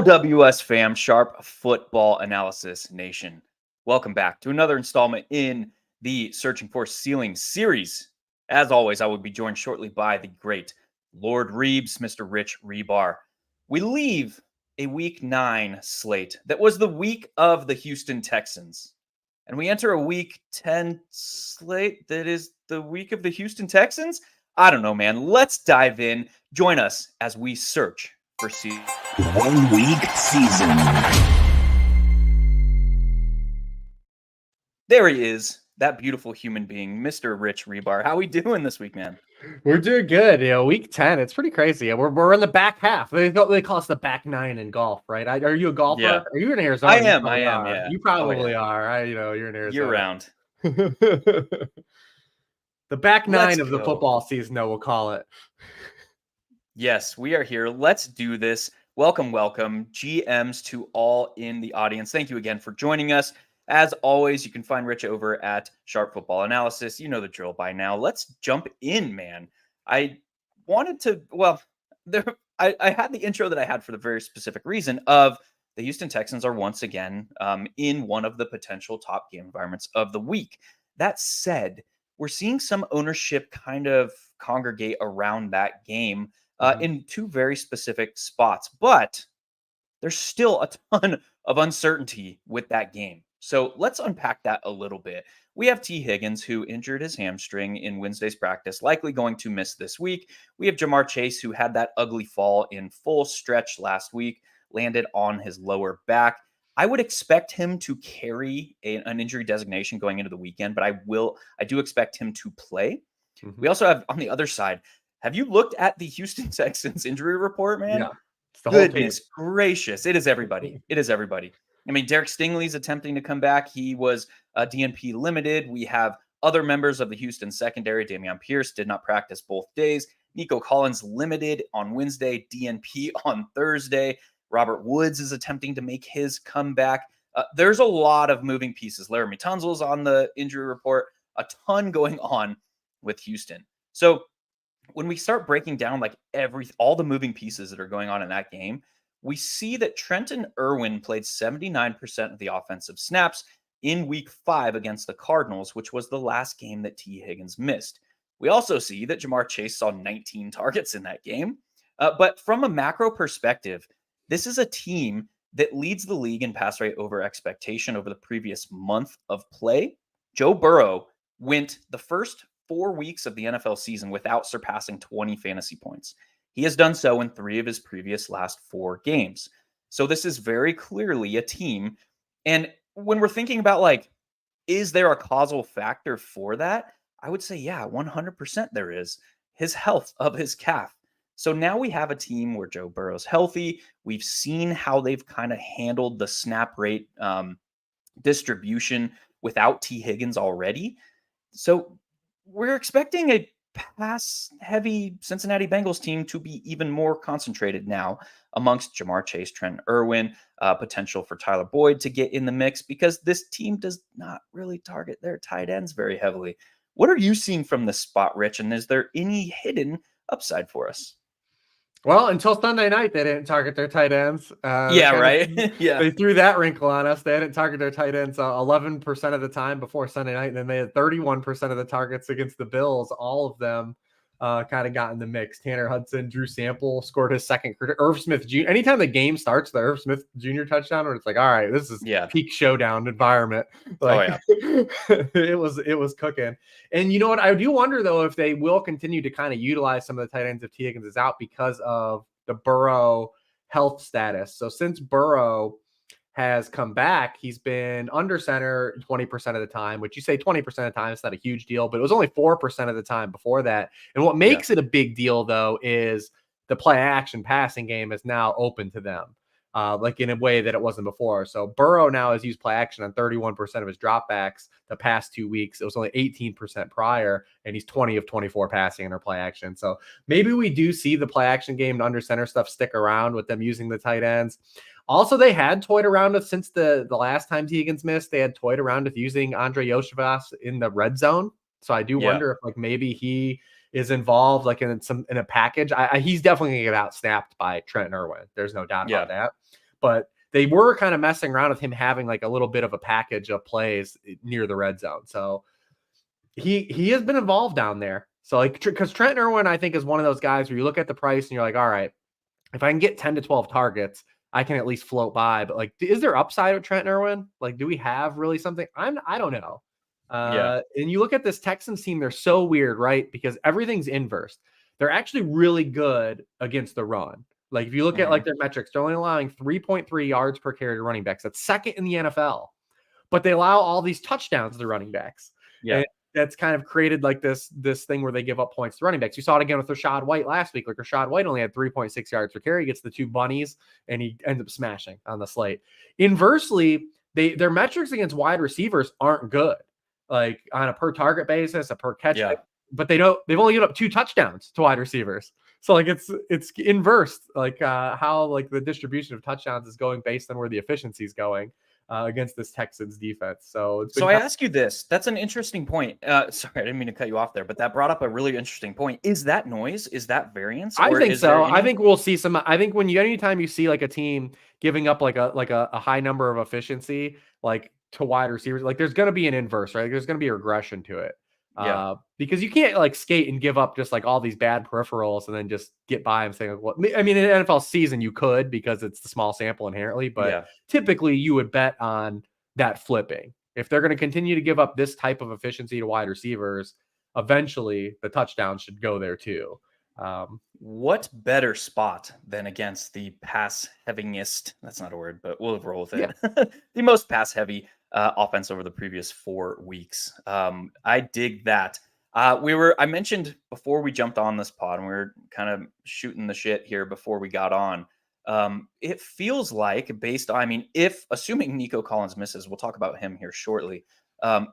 Hello, WS fam, Sharp Football Analysis Nation. Welcome back to another installment in the Searching for Ceiling series. As always, I will be joined shortly by the great Lord Reeves, Mr. Rich Hribar. We leave a Week 9 slate that was the week of the Houston Texans. And we enter a Week 10 slate that is the week of the Houston Texans? I don't know, man. Let's dive in. Join us as we search for ceiling. 1 week season. There he is, that beautiful human being, Mr. Rich Hribar. How we doing this week, man? We're doing good. Week 10. It's pretty crazy. We're in the back half. They call us the back 9 in golf, right? Are you a golfer? Yeah. Are you in Arizona? I am. Yeah. You probably are. You're in Arizona. Year round. The back 9 Let's of the go. football season, we'll call it. Yes, we are here. Let's do this. Welcome, GMs to all in the audience. Thank you again for joining us. As always, you can find Rich over at Sharp Football Analysis. You know the drill by now. Let's jump in, man. I wanted to, I had the intro that I had for the very specific reason of the Houston Texans are once again in one of the potential top game environments of the week. That said, we're seeing some ownership kind of congregate around that game in two very specific spots, but there's still a ton of uncertainty with that game. So let's unpack that a little bit. We have T. Higgins, who injured his hamstring in Wednesday's practice, likely going to miss this week. We have Jamar Chase, who had that ugly fall in full stretch last week, landed on his lower back. I would expect him to carry an injury designation going into the weekend, but I do expect him to play. We also have on the other side, have you looked at the Houston Texans injury report, man? Yeah. Goodness gracious. It is everybody. I mean, Derek Stingley's attempting to come back. He was DNP limited. We have other members of the Houston secondary. Dameon Pierce did not practice both days. Nico Collins limited on Wednesday, DNP on Thursday. Robert Woods is attempting to make his comeback. There's a lot of moving pieces. Laramie Tunsil's on the injury report. A ton going on with Houston. So when we start breaking down like all the moving pieces that are going on in that game, we see that Trenton Irwin played 79% of the offensive snaps in week 5 against the Cardinals, which was the last game that T. Higgins missed. We also see that Jamar Chase saw 19 targets in that game. But from a macro perspective, this is a team that leads the league in pass rate over expectation over the previous month of play. Joe Burrow went the first 4 weeks of the NFL season without surpassing 20 fantasy points. He has done so in 3 of his previous last 4 games. So this is very clearly a team. And when we're thinking about is there a causal factor for that? I would say, yeah, 100% there is. His health of his calf. So now we have a team where Joe Burrow's healthy. We've seen how they've kind of handled the snap rate distribution without T. Higgins already. So we're expecting a pass-heavy Cincinnati Bengals team to be even more concentrated now amongst Jamar Chase, Trent Irwin, potential for Tyler Boyd to get in the mix because this team does not really target their tight ends very heavily. What are you seeing from this spot, Rich? And is there any hidden upside for us? Well, until Sunday night, they didn't target their tight ends. Right? Yeah. They threw that wrinkle on us. They didn't target their tight ends 11% of the time before Sunday night, and then they had 31% of the targets against the Bills. All of them kind of got in the mix. Tanner Hudson, Drew Sample scored his second career. Irv Smith Jr. Anytime the game starts, the Irv Smith Jr. touchdown, where it's like, all right, this is peak showdown environment. It was cooking. And you know what? I do wonder though if they will continue to kind of utilize some of the tight ends if T. Higgins is out because of the Burrow health status. So since Burrow has come back, he's been under center 20% of the time, which you say 20% of the time, it's not a huge deal, but it was only 4% of the time before that. And what makes it a big deal, though, is the play action passing game is now open to them, in a way that it wasn't before. So Burrow now has used play action on 31% of his dropbacks the past 2 weeks. It was only 18% prior, and he's 20 of 24 passing in their play action. So maybe we do see the play action game and under center stuff stick around with them using the tight ends. Also, they had toyed around with, since the last time T. Higgins missed, they had toyed around with using Andre Yoshivas in the red zone. So I do wonder if maybe he is involved in a package. He's definitely going to get out snapped by Trent Irwin. There's no doubt about that. but they were kind of messing around with him having like a little bit of a package of plays near the red zone. So he has been involved down there. So like, because Trent Irwin, I think, is one of those guys where you look at the price and you're like, all right, if I can get 10 to 12 targets, I can at least float by. But like, is there upside with Trent Irwin? Like, do we have really something? I don't know. And you look at this Texans team, they're so weird, right? Because everything's inverse. They're actually really good against the run. Like if you look at like their metrics, they're only allowing 3.3 yards per carry to running backs. That's second in the NFL. But they allow all these touchdowns to running backs. Yeah. And that's kind of created like this thing where they give up points to running backs. You saw it again with Rachaad White last week. Like Rachaad White only had 3.6 yards per carry, gets the 2 bunnies, and he ends up smashing on the slate. Inversely, their metrics against wide receivers aren't good. Like on a per target basis, a per catch, but they've only given up 2 touchdowns to wide receivers. So like it's inverse, like how like the distribution of touchdowns is going based on where the efficiency is going. Against this Texans defense. So I ask you this. That's an interesting point. Sorry, I didn't mean to cut you off there, but that brought up a really interesting point. Is that noise? Is that variance? I think so. I think we'll see some. I think anytime you see like a team giving up like a high number of efficiency, like to wide receivers, like there's going to be an inverse, right? Like, there's going to be a regression to it. Because you can't like skate and give up just like all these bad peripherals and then just get by and saying, like, well, I mean, in an NFL season, you could because it's the small sample inherently, but typically you would bet on that flipping. If they're going to continue to give up this type of efficiency to wide receivers, eventually the touchdown should go there too. What better spot than against the pass heaviest? That's not a word, but we'll roll with it. Yeah. The most pass heavy offense over the previous 4 weeks. I dig that. I mentioned before we jumped on this pod, and we were kind of shooting the shit here before we got on. It feels like assuming Nico Collins misses, we'll talk about him here shortly.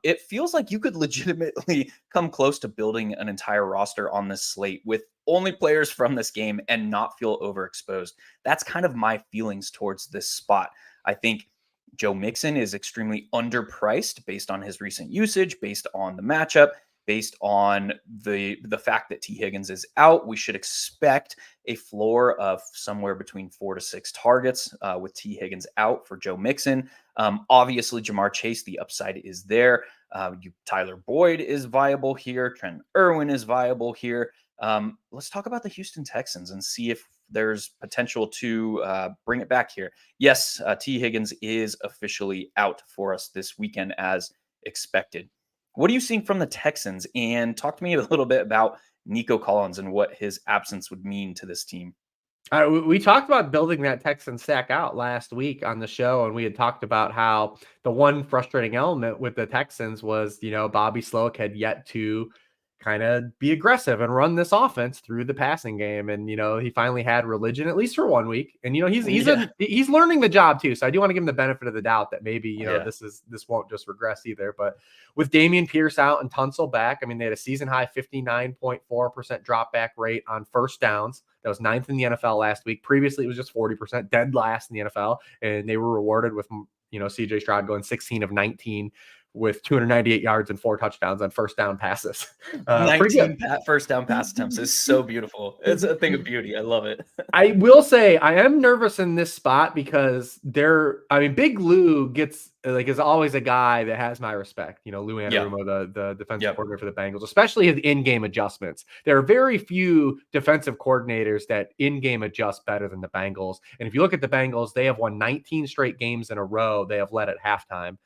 It feels like you could legitimately come close to building an entire roster on this slate with only players from this game and not feel overexposed. That's kind of my feelings towards this spot. I think Joe Mixon is extremely underpriced based on his recent usage, based on the matchup, based on the fact that T. Higgins is out. We should expect a floor of somewhere between 4 to 6 targets with T. Higgins out for Joe Mixon. Obviously, Jamar Chase, the upside is there. Tyler Boyd is viable here. Trent Irwin is viable here. Let's talk about the Houston Texans and see if there's potential to bring it back here. Yes, T. Higgins is officially out for us this weekend as expected. What are you seeing from the Texans? And talk to me a little bit about Nico Collins and what his absence would mean to this team. We talked about building that Texan stack out last week on the show, and we had talked about how the one frustrating element with the Texans was, Bobby Slowick had yet to kind of be aggressive and run this offense through the passing game. And, he finally had religion, at least for 1 week. And, he's learning the job too. So I do want to give him the benefit of the doubt that maybe, this won't just regress either. But with Dameon Pierce out and Tunsil back, they had a season high 59.4% drop back rate on first downs. That was 9th in the NFL last week. Previously, it was just 40%, dead last in the NFL. And they were rewarded with, CJ Stroud going 16 of 19 with 298 yards and 4 touchdowns on first down passes. 19 first down pass attempts is so beautiful. It's a thing of beauty. I love it. I will say I am nervous in this spot because Big Lou is always a guy that has my respect. Lou Anarumo, the defensive coordinator for the Bengals, especially his in-game adjustments. There are very few defensive coordinators that in-game adjust better than the Bengals. And if you look at the Bengals, they have won 19 straight games in a row. They have led at halftime.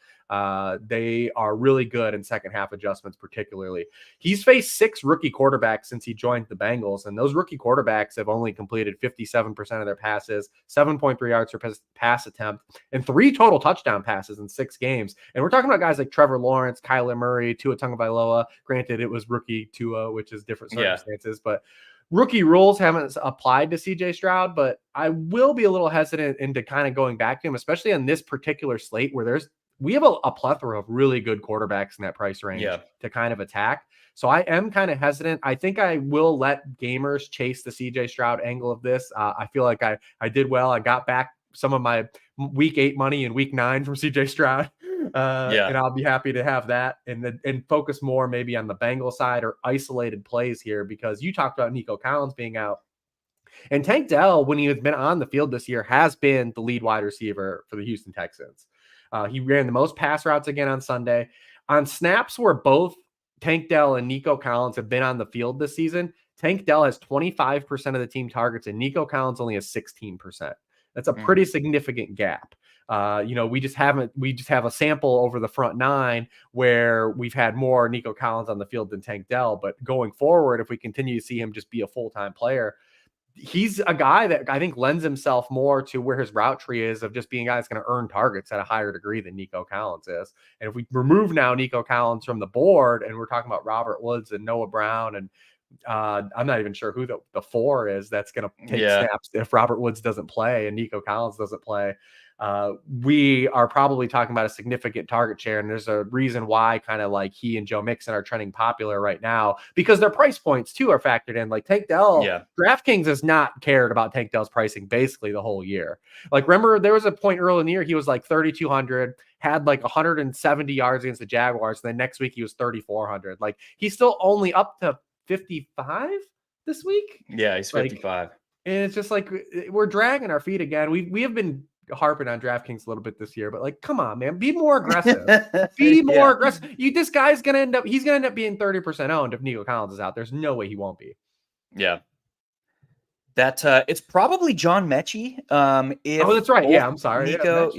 They are really good in second half adjustments, particularly. He's faced 6 rookie quarterbacks since he joined the Bengals, and those rookie quarterbacks have only completed 57% of their passes, 7.3 yards per pass attempt, and 3 total touchdown passes in 6 games. And we're talking about guys like Trevor Lawrence, Kyler Murray, Tua Tagovailoa. Granted, it was rookie Tua, which is different circumstances, but rookie rules haven't applied to CJ Stroud, but I will be a little hesitant into kind of going back to him, especially on this particular slate where we have a plethora of really good quarterbacks in that price range to kind of attack. So I am kind of hesitant. I think I will let gamers chase the CJ Stroud angle of this. I feel like I did well. I got back some of my week 8 money in week 9 from CJ Stroud. And I'll be happy to have that and focus more maybe on the Bengal side or isolated plays here, because you talked about Nico Collins being out. And Tank Dell, when he has been on the field this year, has been the lead wide receiver for the Houston Texans. He ran the most pass routes again on Sunday. On snaps where both Tank Dell and Nico Collins have been on the field this season, Tank Dell has 25% of the team targets and Nico Collins only has 16%. That's a pretty significant gap. We just have a sample over the front nine where we've had more Nico Collins on the field than Tank Dell. But going forward, if we continue to see him just be a full-time player, he's a guy that I think lends himself more to where his route tree is of just being a guy that's going to earn targets at a higher degree than Nico Collins is. And if we remove now Nico Collins from the board and we're talking about Robert Woods and Noah Brown, and I'm not even sure who the four is that's going to take snaps if Robert Woods doesn't play and Nico Collins doesn't play. We are probably talking about a significant target share, and there's a reason why kind of like he and Joe Mixon are trending popular right now because their price points too are factored in. Like Tank Dell, DraftKings has not cared about Tank Dell's pricing basically the whole year. Like remember, there was a point early in the year he was like 3,200, had like 170 yards against the Jaguars, and then next week he was 3,400. Like he's still only up to 55 this week. Yeah, he's 55. And it's just like we're dragging our feet again. We have been harping on DraftKings a little bit this year, but like, come on, man, be more aggressive. Be more aggressive. This guy's gonna end up being 30% owned if Nico Collins is out. There's no way he won't be. Yeah. That it's probably John Mechie. That's right. Yeah, I'm sorry. Nico,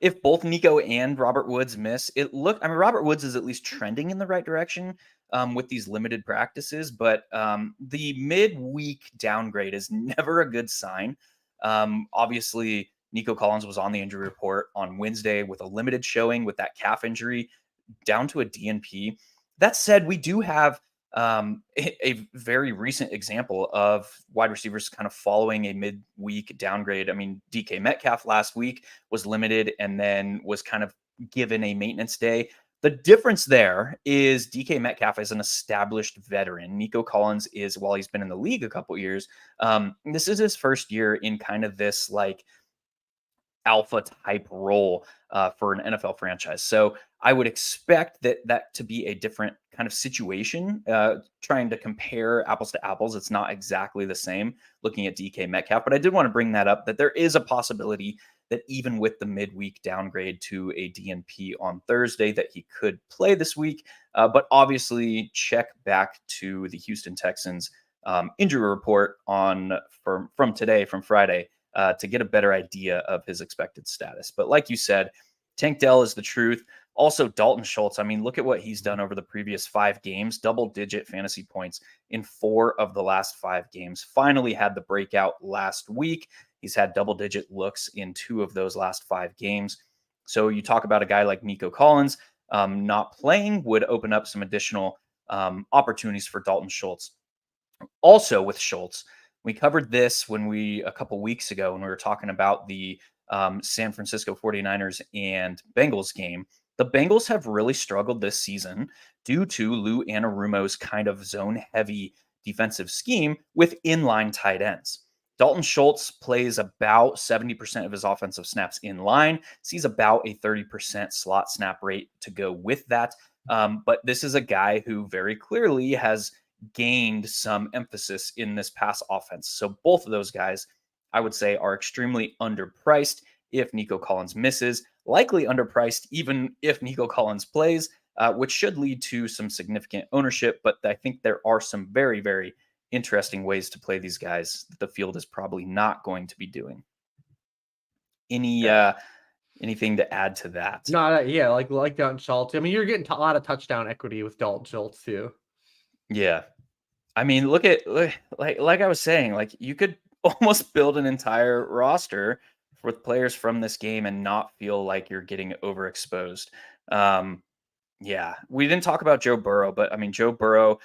if both Nico and Robert Woods miss, Robert Woods is at least trending in the right direction with these limited practices, but the midweek downgrade is never a good sign. Obviously, Nico Collins was on the injury report on Wednesday with a limited showing with that calf injury down to a DNP. That said, we do have a very recent example of wide receivers kind of following a midweek downgrade. I mean, DK Metcalf last week was limited and then was kind of given a maintenance day. The difference there is DK Metcalf is an established veteran. Nico Collins is, while he's been in the league a couple years, this is his first year in kind of this like alpha type role for an NFL franchise. So I would expect that to be a different kind of situation. Trying to compare apples to apples, it's not exactly the same looking at DK Metcalf, but I did want to bring that up, that there is a possibility that even with the midweek downgrade to a DNP on Thursday, that he could play this week. But obviously check back to the Houston Texans injury report from today, from Friday, to get a better idea of his expected status. But like you said, Tank Dell is the truth. Also, Dalton Schultz. I mean, look at what he's done over the previous 5 games, double-digit fantasy points in 4 of the last 5 games. Finally had the breakout last week. He's had double-digit looks in 2 of those last 5 games. So you talk about a guy like Nico Collins not playing would open up some additional opportunities for Dalton Schultz. Also with Schultz, we covered this a couple weeks ago when we were talking about the San Francisco 49ers and Bengals game. The Bengals have really struggled this season due to Lou Anarumo's kind of zone-heavy defensive scheme with inline tight ends. Dalton Schultz plays about 70% of his offensive snaps in line, sees about a 30% slot snap rate to go with that. But this is a guy who very clearly has gained some emphasis in this pass offense. So both of those guys, I would say, are extremely underpriced if Nico Collins misses, likely underpriced even if Nico Collins plays, which should lead to some significant ownership. But I think there are some very, very interesting ways to play these guys that the field is probably not going to be doing. Anything to add to that? No, yeah, like Dalton Schultz. I mean, you're getting a lot of touchdown equity with Dalton Schultz too. Yeah. I mean, look like I was saying, like you could almost build an entire roster with players from this game and not feel like you're getting overexposed. Yeah, we didn't talk about Joe Burrow, but I mean, Joe Burrow,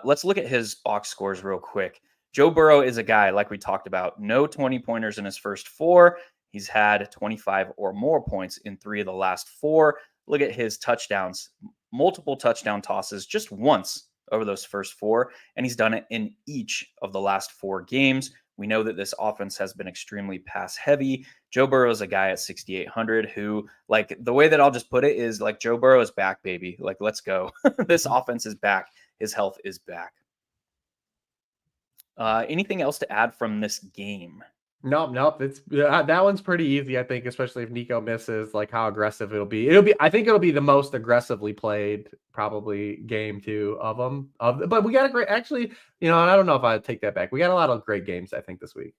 let's look at his box scores real quick. Joe Burrow is a guy, like we talked about, no 20-pointers in his first 4. He's had 25 or more points in 3 of the last 4. Look at his touchdowns, multiple touchdown tosses just once over those first 4, and he's done it in each of the last 4 games. We know that this offense has been extremely pass heavy. Joe Burrow is a guy at 6,800 who, like, the way that I'll just put it is like, Joe Burrow is back, baby. Like, let's go. This offense is back. His health is back. Anything else to add from this game? Nope. It's that one's pretty easy, I think, especially if Nico misses, like how aggressive it'll be. I think it'll be the most aggressively played probably game two of them. But we got a great, actually, and I don't know if I'd take that back. We got a lot of great games, I think, this week.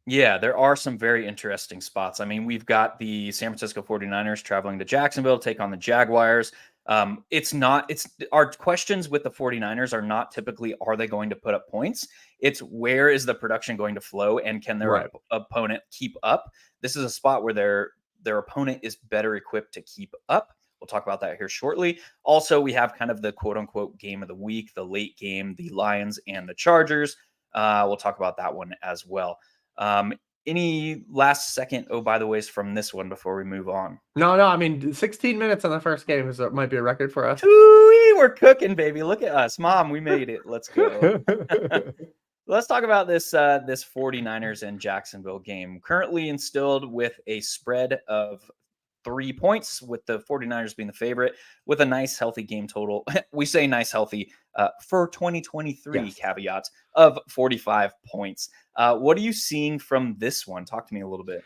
Yeah, there are some very interesting spots. I mean, we've got the San Francisco 49ers traveling to Jacksonville to take on the Jaguars. It's our questions with the 49ers are not typically, are they going to put up points? It's where is the production going to flow and can their Right. opponent keep up? This is a spot where their opponent is better equipped to keep up. We'll talk about that here shortly. Also, we have kind of the quote unquote game of the week, the late game, the Lions and the Chargers. We'll talk about that one as well. Any last second, oh, by the ways, from this one before we move on? No. I mean, 16 minutes on the first game might be a record for us. Ooh, we're cooking, baby. Look at us. Mom, we made it. Let's go. Let's talk about this 49ers and Jacksonville game. Currently instilled with a spread of 3 points, with the 49ers being the favorite, with a nice, healthy game total. We say nice, healthy for 2023 Yes. caveats of 45 points. What are you seeing from this one? Talk to me a little bit.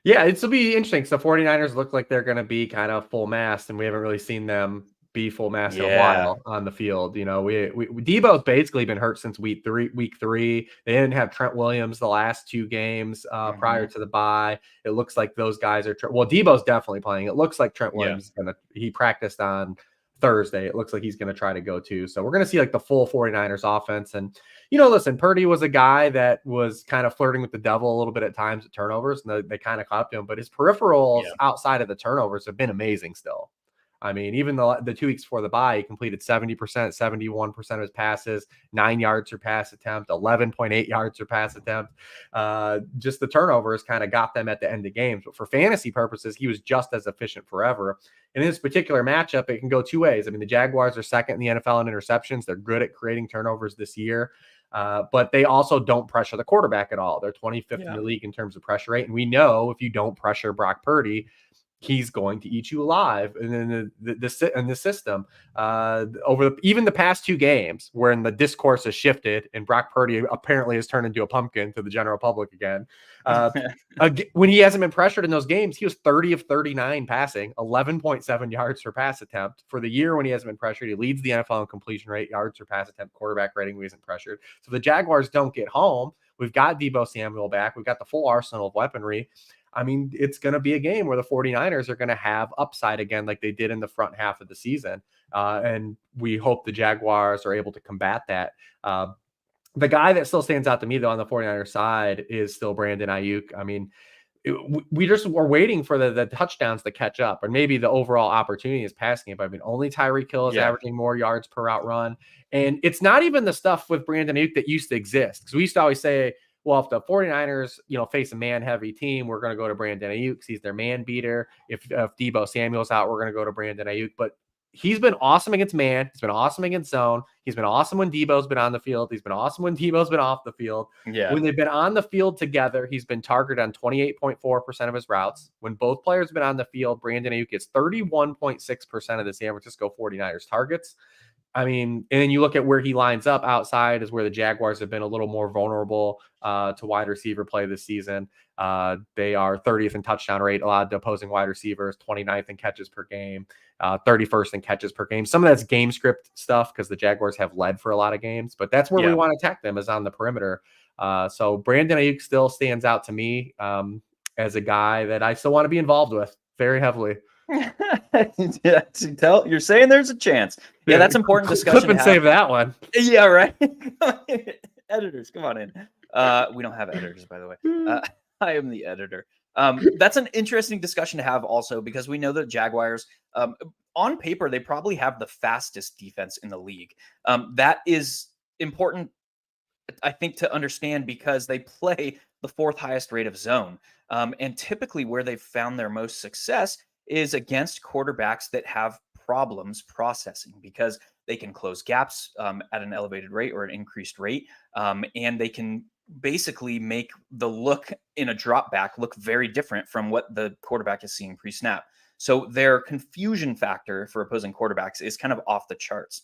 Yeah, it'll be interesting. So 49ers look like they're going to be kind of full mast, and we haven't really seen them be full mast in a Yeah. while on the field. We Debo's basically been hurt since week three. They didn't have Trent Williams the last two games prior to the bye. It looks like those guys are Debo's definitely playing. It looks like Trent Williams is he practiced on Thursday. It looks like he's going to try to go too. So we're going to see like the full 49ers offense. And, listen, Purdy was a guy that was kind of flirting with the devil a little bit at times at turnovers, and they kind of caught him. But his peripherals outside of the turnovers have been amazing still. I mean, even the 2 weeks before the bye, he completed 70%, 71% of his passes, 9 yards per pass attempt, 11.8 yards per pass attempt. Just the turnovers kind of got them at the end of games. But for fantasy purposes, he was just as efficient forever. And in this particular matchup, it can go two ways. I mean, the Jaguars are second in the NFL in interceptions. They're good at creating turnovers this year. But they also don't pressure the quarterback at all. They're 25th in the league in terms of pressure rate. And we know if you don't pressure Brock Purdy, he's going to eat you alive. And then the system over even the past two games, wherein the discourse has shifted and Brock Purdy apparently has turned into a pumpkin to the general public again. When he hasn't been pressured in those games, he was 30 of 39 passing, 11.7 yards per pass attempt. For the year when he hasn't been pressured, he leads the NFL in completion rate, yards per pass attempt, quarterback rating when he isn't pressured. So the Jaguars don't get home. We've got Deebo Samuel back. We've got the full arsenal of weaponry. I mean, it's going to be a game where the 49ers are going to have upside again, like they did in the front half of the season. And we hope the Jaguars are able to combat that. The guy that still stands out to me, though, on the 49ers side is still Brandon Ayuk. I mean, we just were waiting for the touchdowns to catch up, or maybe the overall opportunity is passing it. But I mean, only Tyreek Hill is averaging more yards per route run. And it's not even the stuff with Brandon Ayuk that used to exist. Because we used to always say, well, if the 49ers, face a man-heavy team, we're going to go to Brandon Ayuk because he's their man beater. If Deebo Samuel's out, we're going to go to Brandon Ayuk. But he's been awesome against man. He's been awesome against zone. He's been awesome when Deebo's been on the field. He's been awesome when Deebo's been off the field. Yeah. When they've been on the field together, he's been targeted on 28.4% of his routes. When both players have been on the field, Brandon Ayuk gets 31.6% of the San Francisco 49ers targets. I mean, and then you look at where he lines up outside is where the Jaguars have been a little more vulnerable to wide receiver play this season. They are 30th in touchdown rate, allowed to opposing wide receivers, 29th in catches per game, 31st in catches per game. Some of that's game script stuff because the Jaguars have led for a lot of games, but that's where we want to attack them is on the perimeter. So Brandon Ayuk still stands out to me as a guy that I still want to be involved with very heavily. You're saying there's a chance. Yeah, that's important discussion. Clip and save that one. Yeah, right. Editors, come on in. We don't have editors, by the way. I am the editor. That's an interesting discussion to have also because we know that Jaguars, on paper, they probably have the fastest defense in the league. That is important, I think, to understand because they play the fourth highest rate of zone. And typically where they've found their most success is against quarterbacks that have problems processing because they can close gaps at an elevated rate or an increased rate. And they can basically make the look in a drop back look very different from what the quarterback is seeing pre-snap. So their confusion factor for opposing quarterbacks is kind of off the charts.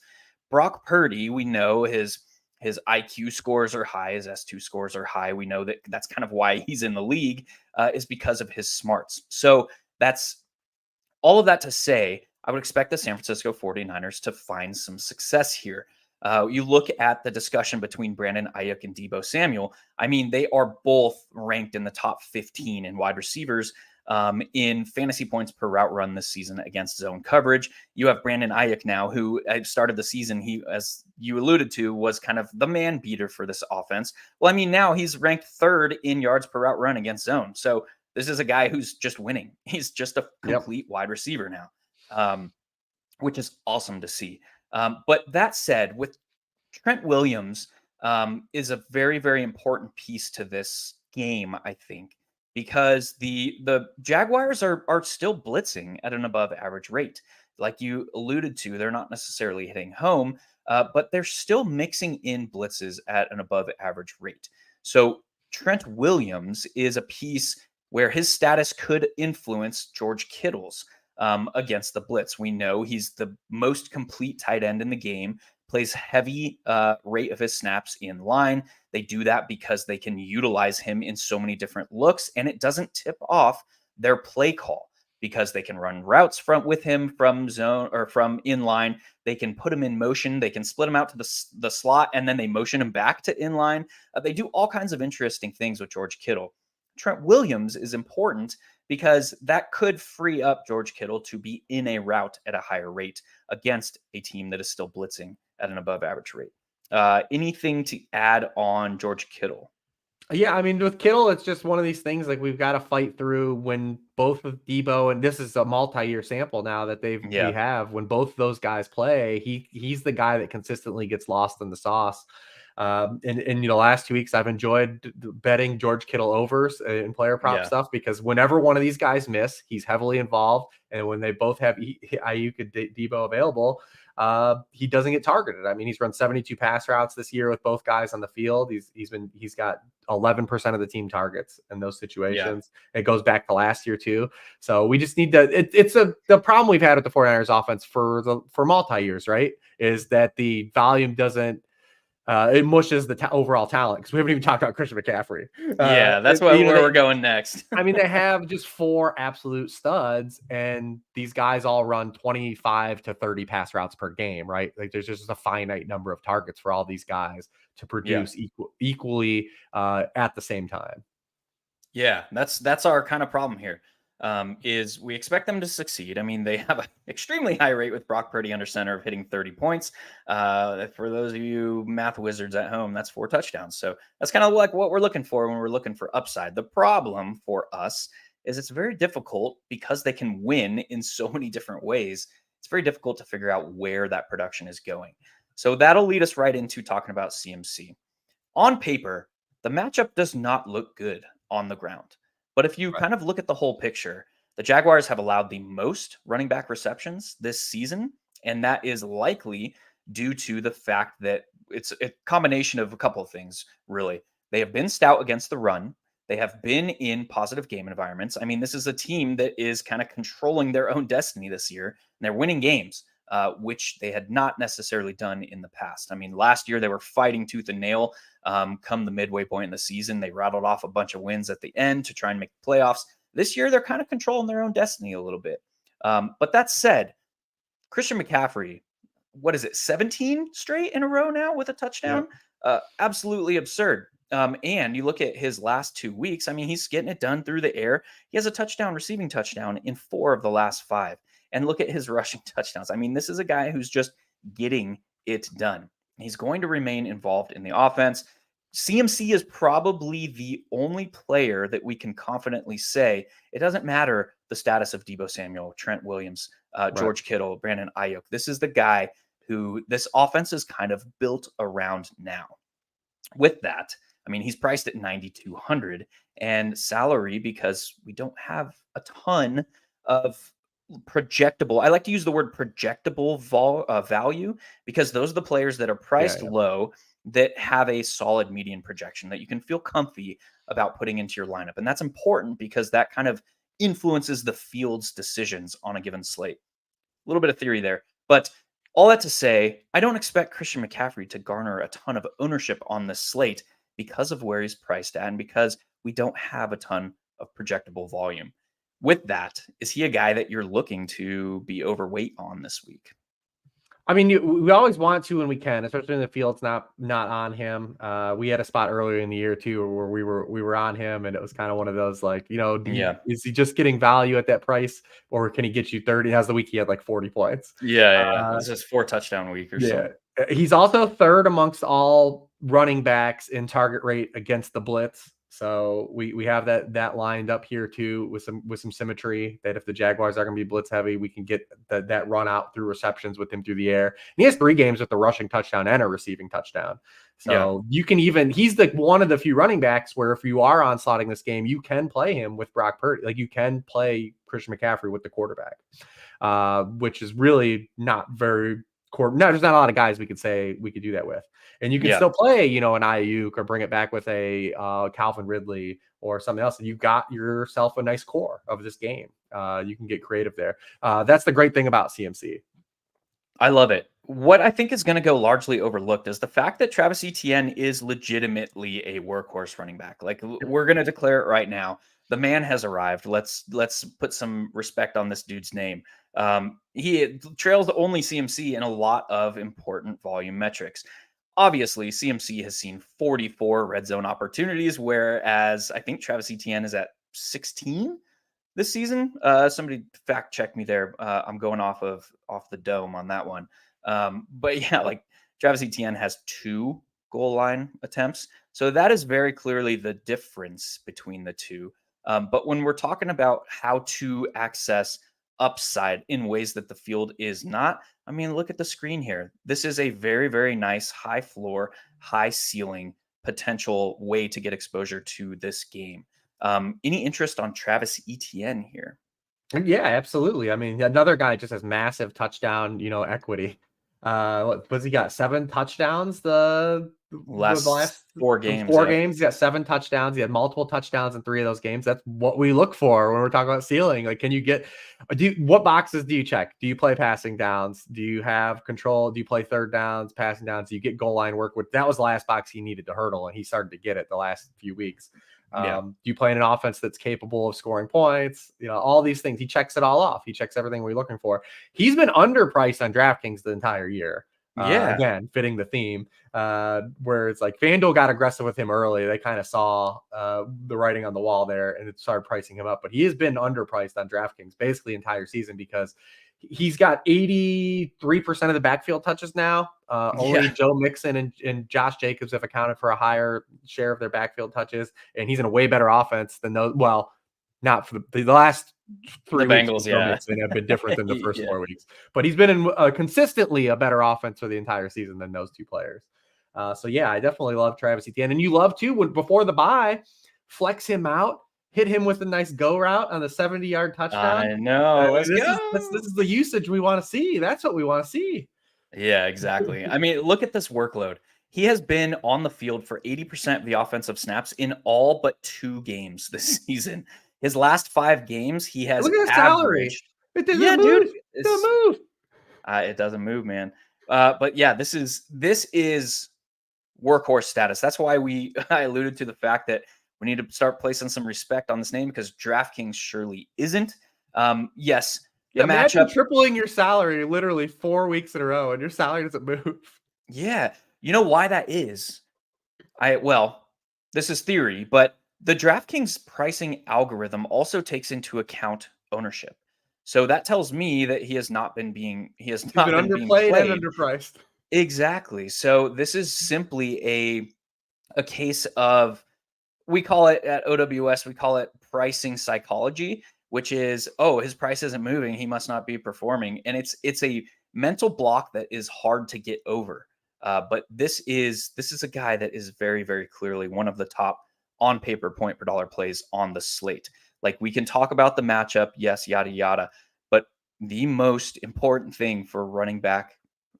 Brock Purdy, we know, has His IQ scores are high. His S2 scores are high. We know that that's kind of why he's in the league, is because of his smarts. So that's all of that to say, I would expect the San Francisco 49ers to find some success here. You look at the discussion between Brandon Ayuk and Deebo Samuel. I mean, they are both ranked in the top 15 in wide receivers in fantasy points per route run this season against zone coverage. You have Brandon Ayuk now, who started the season, he, as you alluded to, was kind of the man beater for this offense. Well, I mean, now he's ranked third in yards per route run against zone. So this is a guy who's just winning. He's just a Yep. complete wide receiver now, which is awesome to see. But that said, with Trent Williams is a very, very important piece to this game, I think, because the Jaguars are still blitzing at an above average rate. Like you alluded to, they're not necessarily hitting home, but they're still mixing in blitzes at an above average rate. So Trent Williams is a piece where his status could influence George Kittle's against the blitz. We know he's the most complete tight end in the game, plays heavy rate of his snaps in line. They do that because they can utilize him in so many different looks, and it doesn't tip off their play call because they can run routes with him from zone or from inline. They can put him in motion. They can split him out to the slot, and then they motion him back to inline. They do all kinds of interesting things with George Kittle. Trent Williams is important because that could free up George Kittle to be in a route at a higher rate against a team that is still blitzing at an above average rate. Anything to add on George Kittle? Yeah, I mean, with Kittle, it's just one of these things like we've got to fight through when both of Deebo, and this is a multi-year sample now that we have, when both those guys play, he's the guy that consistently gets lost in the sauce. In the last 2 weeks, I've enjoyed betting George Kittle overs in player prop stuff because whenever one of these guys miss, he's heavily involved, and when they both have Ayuk and Deebo available, he doesn't get targeted. I mean, he's run 72 pass routes this year with both guys on the field. He's got 11% of the team targets in those situations. It goes back to last year too. So we just need to, the problem we've had with the 49ers offense for multi-years, right? Is that the volume doesn't, it mushes the overall talent because we haven't even talked about Christian McCaffrey. That's where we're going next. I mean, they have just 4 absolute studs, and these guys all run 25 to 30 pass routes per game, right? Like there's just a finite number of targets for all these guys to produce equally at the same time. Yeah, that's our kind of problem here. Is we expect them to succeed. I mean, they have an extremely high rate with Brock Purdy under center of hitting 30 points. For those of you math wizards at home, that's 4 touchdowns. So that's kind of like what we're looking for when we're looking for upside. The problem for us is it's very difficult because they can win in so many different ways. It's very difficult to figure out where that production is going. So that'll lead us right into talking about CMC. On paper, the matchup does not look good on the ground. But if you kind of look at the whole picture, the Jaguars have allowed the most running back receptions this season, and that is likely due to the fact that it's a combination of a couple of things, really. They have been stout against the run. They have been in positive game environments. I mean, this is a team that is kind of controlling their own destiny this year, and they're winning games, which they had not necessarily done in the past. I mean, last year they were fighting tooth and nail. Come the midway point in the season, they rattled off a bunch of wins at the end to try and make the playoffs. This year, they're kind of controlling their own destiny a little bit. But that said, Christian McCaffrey, what is it, 17 straight in a row now with a touchdown? Absolutely absurd. And you look at his last 2 weeks, I mean, he's getting it done through the air. He has a receiving touchdown in 4 of the last 5. And look at his rushing touchdowns. I mean, this is a guy who's just getting it done. He's going to remain involved in the offense. CMC is probably the only player that we can confidently say it doesn't matter the status of Deebo Samuel, Trent Williams, George Kittle, Brandon Ayuk. This is the guy who this offense is kind of built around now. With that, I mean, he's priced at 9,200 and salary because we don't have a ton of projectable. I like to use the word projectable value because those are the players that are priced low that have a solid median projection that you can feel comfy about putting into your lineup. And that's important because that kind of influences the field's decisions on a given slate. A little bit of theory there, but All that to say, I don't expect Christian McCaffrey to garner a ton of ownership on this slate because of where he's priced at and because we don't have a ton of projectable volume. With that, is he a guy that you're looking to be overweight on this week? I mean, we always want to when we can, especially when the field's not on him. We had a spot earlier in the year too where we were on him, and it was kind of one of those like, Yeah. is he just getting value at that price, or can he get you 30? How's the week he had like 40 points? Yeah. Uh, This is 4 touchdown week or yeah, so. he's also third amongst all running backs in target rate against the blitz. So we have that lined up here too with some symmetry, that if the Jaguars are going to be blitz heavy, we can get that run out through receptions with him through the air. And he has 3 games with a rushing touchdown and a receiving touchdown. Yeah. So you can he's the one of the few running backs where if you are onslaughting this game, you can play him with Brock Purdy. Like you can play Christian McCaffrey with the quarterback, which is really not very no, there's not a lot of guys we could say we could do that with. And you can Yeah. still play, an Ayuk or bring it back with a Calvin Ridley or something else. And you've got yourself a nice core of this game. You can get creative there. That's the great thing about CMC. I love it. What I think is going to go largely overlooked is the fact that Travis Etienne is legitimately a workhorse running back. Like we're going to declare it right now. The man has arrived. Let's put some respect on this dude's name. He trails only CMC in a lot of important volume metrics. Obviously, CMC has seen 44 red zone opportunities, whereas I think Travis Etienne is at 16 this season. Somebody fact check me there. I'm going off the dome on that one. But yeah, like Travis Etienne has 2 goal line attempts, so that is very clearly the difference between the two. But when we're talking about how to access upside in ways that the field is not, I mean, look at the screen here. This is a very, very nice high floor, high ceiling potential way to get exposure to this game. Any interest on Travis Etienne here? Yeah, absolutely. I mean, another guy just has massive touchdown, equity. What was he got? 7 touchdowns the Last last 4 games, 4 yeah. games. He got 7 touchdowns. He had multiple touchdowns in 3 of those games. That's what we look for when we're talking about ceiling. Like, can you get what boxes do you check? Do you play passing downs? Do you have control? Do you play third downs, passing downs? Do you get goal line work? That was the last box he needed to hurdle, and he started to get it the last few weeks. Yeah. Do you play in an offense that's capable of scoring points? All these things. He checks it all off. He checks everything we're looking for. He's been underpriced on DraftKings the entire year. Yeah. Again, fitting the theme, where it's like FanDuel got aggressive with him early. They kind of saw the writing on the wall there and it started pricing him up. But he has been underpriced on DraftKings basically entire season because he's got 83% of the backfield touches now. Only Yeah. Joe Mixon and Josh Jacobs have accounted for a higher share of their backfield touches, and he's in a way better offense than those. Well, not for the last 3 The weeks. Bengals, Joe yeah. Mixon have been different than the first Yeah. 4 weeks, but he's been in consistently a better offense for the entire season than those 2 players. So yeah, I definitely love Travis Etienne, and you love too when before the bye, flex him out, hit him with a nice go route on the 70-yard touchdown. I know. Let's This go. is the usage we want to see. That's what we want to see. Yeah, exactly. I mean, look at this workload. He has been on the field for 80% of the offensive snaps in all but 2 games this season. His last 5 games, he has Look at his salary. averaged. It doesn't Yeah, move. dude. It doesn't move. It doesn't move, man. But yeah, this is workhorse status. That's why I alluded to the fact that we need to start placing some respect on this name because DraftKings surely isn't. Yes, the Yeah, imagine matchup. tripling your salary literally 4 weeks in a row and your salary doesn't move. Yeah, you know why that is? Well, this is theory, but the DraftKings pricing algorithm also takes into account ownership. So that tells me that he has not been being He's been being underplayed and played. underpriced. Exactly. So this is simply a case of, we call it at OWS, we call it pricing psychology, which is, oh, his price isn't moving, he must not be performing. And it's a mental block that is hard to get over. But this is a guy that is very, very clearly one of the top on paper point per dollar plays on the slate. Like we can talk about the matchup, yes, yada yada, but the most important thing for running back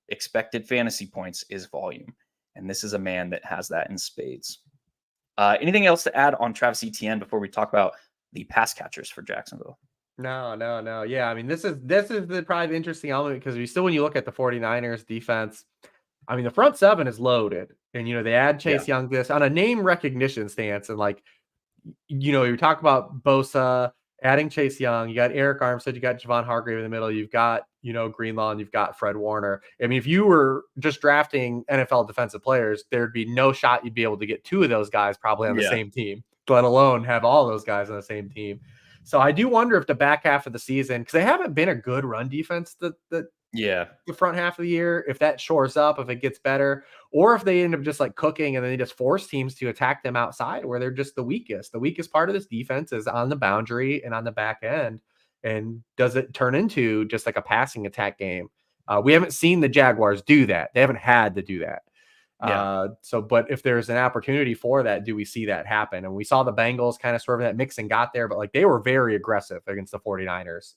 expected fantasy points is volume. And this is a man that has that in spades. Anything else to add on Travis Etienne before we talk about the pass catchers for Jacksonville? No. Yeah, I mean, this is the probably interesting element because when you look at the 49ers defense, I mean, the front seven is loaded. And they add Yeah. Chase Young this on a name recognition stance. And like, you talk about Bosa, adding Chase Young, you got Eric Armstead, you got Javon Hargrave in the middle, you've got, Greenlaw, and you've got Fred Warner. I mean, if you were just drafting NFL defensive players, there'd be no shot you'd be able to get two of those guys probably on the Yeah. same team, let alone have all those guys on the same team. So I do wonder if the back half of the season, because they haven't been a good run defense Yeah. the front half of the year, if that shores up, if it gets better, or if they end up just like cooking and then they just force teams to attack them outside where they're just the weakest. The weakest part of this defense is on the boundary and on the back end. And does it turn into just like a passing attack game? We haven't seen the Jaguars do that. They haven't had to do that. Yeah. But if there's an opportunity for that, do we see that happen? And we saw the Bengals kind of sort of that mix and got there, but like they were very aggressive against the 49ers.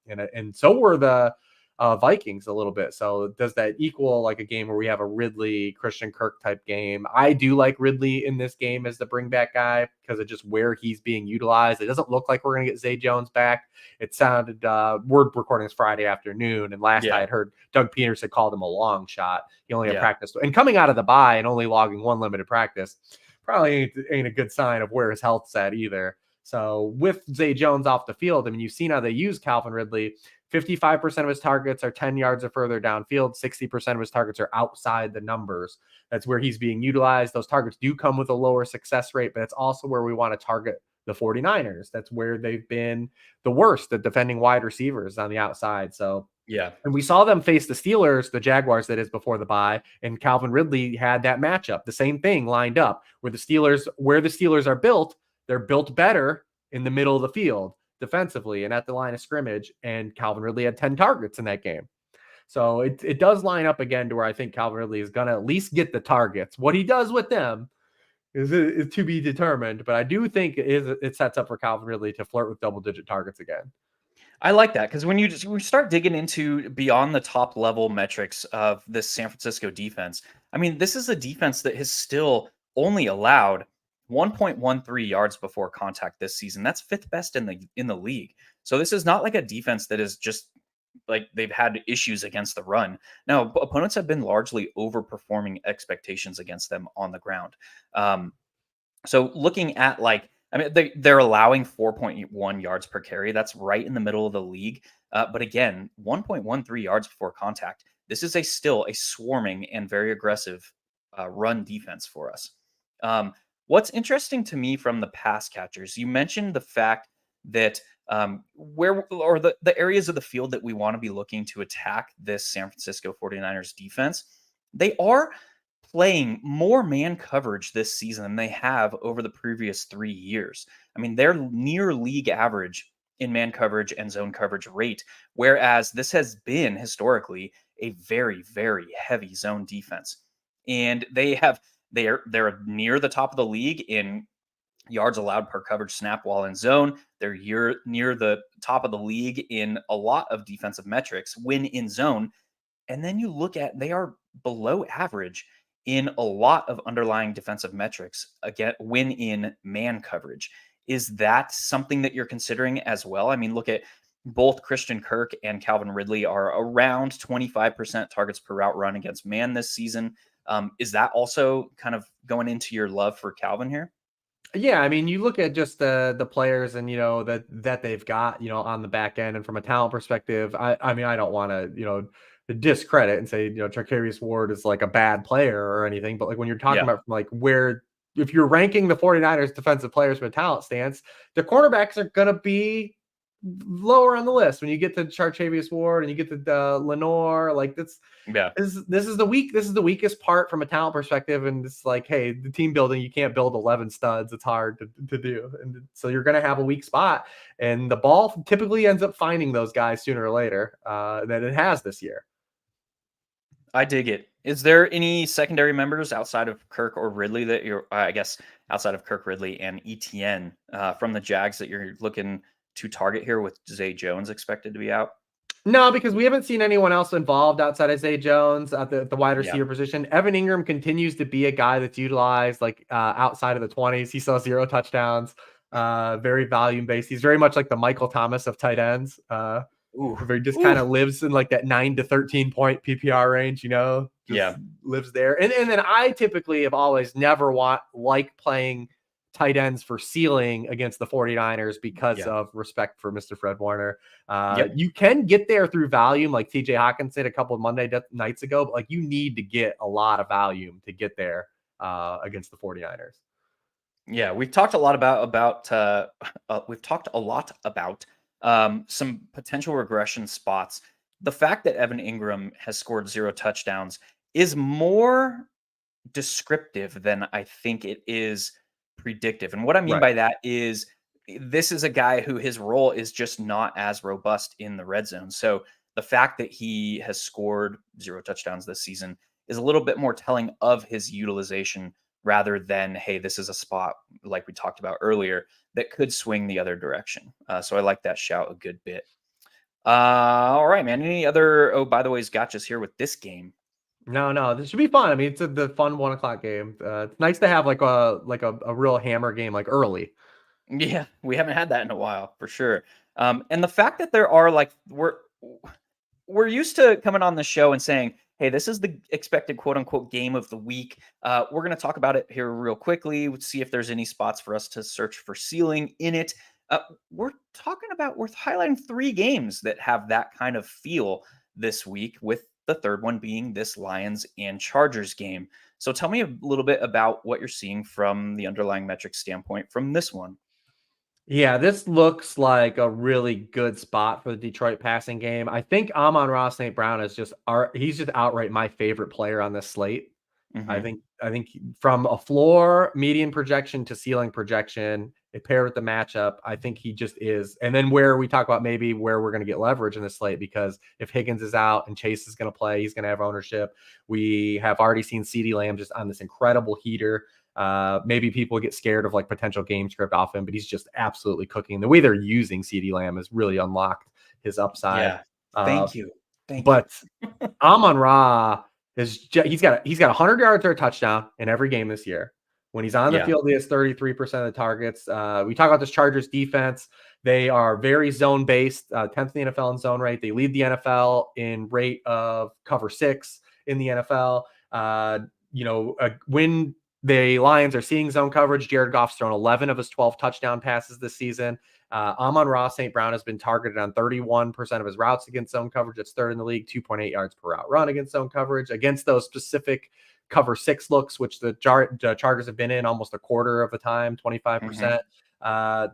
And so were the Vikings a little bit. So does that equal like a game where we have a Ridley, Christian Kirk type game? I do like Ridley in this game as the bring back guy because of just where he's being utilized. It doesn't look like we're going to get Zay Jones back. It sounded, we're recording this Friday afternoon. And last I had heard Doug Peters had called him a long shot. He only had practice. And coming out of the bye and only logging one limited practice probably ain't a good sign of where his health's at either. So with Zay Jones off the field, I mean, you've seen how they use Calvin Ridley. 55% of his targets are 10 yards or further downfield. 60% of his targets are outside the numbers. That's where he's being utilized. Those targets do come with a lower success rate, but it's also where we want to target the 49ers. That's where they've been the worst at defending wide receivers on the outside. So, and we saw them face the Steelers, the Jaguars, that is, before the bye, and Calvin Ridley had that matchup. The same thing lined up where the Steelers are built, they're built better in the middle of the field defensively and at the line of scrimmage, and Calvin Ridley had 10 targets in that game. So it does line up again to where I think Calvin Ridley is going to at least get the targets. What he does with them is to be determined, but I do think it sets up for Calvin Ridley to flirt with double-digit targets again. I like that because when we start digging into beyond the top level metrics of this San Francisco defense, I mean, this is a defense that has still only allowed 1.13 yards before contact this season. That's fifth best in the league. So this is not like a defense that is just like they've had issues against the run. Now, opponents have been largely overperforming expectations against them on the ground. So looking at I mean, they're allowing 4.1 yards per carry. That's right in the middle of the league. But again, 1.13 yards before contact. This is still a swarming and very aggressive run defense for us. What's interesting to me from the pass catchers, you mentioned the fact that the areas of the field that we want to be looking to attack this San Francisco 49ers defense, they are playing more man coverage this season than they have over the previous 3 years. I mean, they're near league average in man coverage and zone coverage rate, whereas this has been historically a very, very heavy zone defense. And they're near the top of the league in yards allowed per coverage snap while in zone. They're near the top of the league in a lot of defensive metrics when in zone. And then you look at, they are below average in a lot of underlying defensive metrics, again, when in man coverage. Is that something that you're considering as well? I mean, look at both Christian Kirk and Calvin Ridley are around 25% targets per route run against man this season. Is that also kind of going into your love for Calvin here? Yeah, I mean, you look at just the players and that they've got on the back end, and from a talent perspective, I mean, I don't want to discredit and say Charcarius Ward is like a bad player or anything, but like when you're talking about from like where, if you're ranking the 49ers defensive players from a talent stance, the cornerbacks are gonna be lower on the list when you get to Charcarius Ward and you get to Lenore. Like this is the weakest part from a talent perspective, and it's like, hey, the team building, you can't build 11 studs. It's hard to do, and so you're going to have a weak spot, and the ball typically ends up finding those guys sooner or later than it has this year. I dig it. Is there any secondary members outside of Kirk or Ridley that you're, I guess, outside of Kirk, Ridley, and ETN from the Jags that you're looking to target here with Zay Jones expected to be out? No, because we haven't seen anyone else involved outside of Zay Jones at the wide receiver position. Evan Ingram continues to be a guy that's utilized like outside of the 20s. He saw 0 touchdowns. Very volume based. He's very much like the Michael Thomas of tight ends. Ooh. Where he just kind of lives in like that 9 to 13 point PPR range, just Yeah. lives there. And then I typically have always never like playing tight ends for ceiling against the 49ers because of respect for Mr. Fred Warner. You can get there through volume, like TJ Hawkins said a couple of Monday nights ago, but like you need to get a lot of volume to get there against the 49ers. Yeah, we've talked a lot about some potential regression spots. The fact that Evan Ingram has scored 0 touchdowns is more descriptive than I think it is predictive. And what I mean Right. by that is this is a guy who his role is just not as robust in the red zone. So the fact that he has scored 0 touchdowns this season is a little bit more telling of his utilization rather than, hey, this is a spot like we talked about earlier that could swing the other direction. So I like that shout a good bit. All right, man. Any other, oh, by the way, gotchas here with this game? No, this should be fun. I mean, it's the fun 1 o'clock game. It's nice to have like a real hammer game like early. Yeah, we haven't had that in a while for sure. And the fact that there are like we're used to coming on the show and saying, "Hey, this is the expected quote unquote game of the week." We're going to talk about it here real quickly. See if there's any spots for us to search for ceiling in it. We're highlighting 3 games that have that kind of feel this week, with the third one being this Lions and Chargers game. So tell me a little bit about what you're seeing from the underlying metric standpoint from this one. Yeah, this looks like a really good spot for the Detroit passing game. I think Amon-Ra St. Brown is he's just outright my favorite player on this slate. I Hmm. think I think from a floor median projection to ceiling projection, it paired with the matchup, I think he just is. And then where we talk about maybe where we're going to get leverage in this slate, because if Higgins is out and Chase is going to play, he's going to have ownership. We have already seen CeeDee Lamb just on this incredible heater. Maybe people get scared of like potential game script off him, but he's just absolutely cooking. The way they're using CeeDee Lamb has really unlocked his upside. Yeah. Uh, Thank you. Thank you. but Amon Ra he's got 100 yards or a touchdown in every game this year. When he's on the Yeah. field, he has 33% of the targets. We talk about this Chargers defense. They are very zone based, 10th in the NFL in zone rate. They lead the NFL in rate of cover 6 in the NFL. When the Lions are seeing zone coverage, Jared Goff's thrown 11 of his 12 touchdown passes this season. Amon-Ra St. Brown has been targeted on 31% of his routes against zone coverage. It's third in the league, 2.8 yards per route run against zone coverage. Against those specific cover 6 looks, which the Chargers have been in almost a quarter of the time, 25%.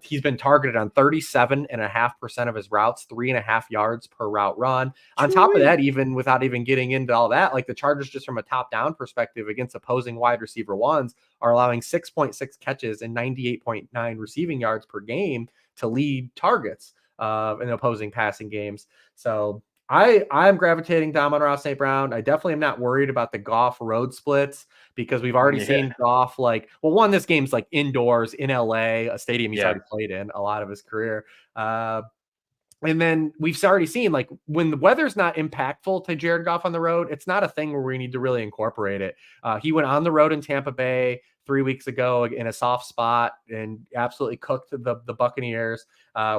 He's been targeted on 37.5% of his routes, 3.5 yards per route run. On top of that, even without even getting into all that, like the Chargers, just from a top-down perspective against opposing wide receiver ones, are allowing 6.6 catches and 98.9 receiving yards per game to lead targets in opposing passing games. So I'm gravitating to Amon-Ra St. Brown. I definitely am not worried about the Goff road splits, because we've already seen Goff this game's like indoors in LA, a stadium he's already played in a lot of his career. And then we've already seen, like, when the weather's not impactful to Jared Goff on the road, it's not a thing where we need to really incorporate it. He went on the road in Tampa Bay 3 weeks ago in a soft spot and absolutely cooked the Buccaneers.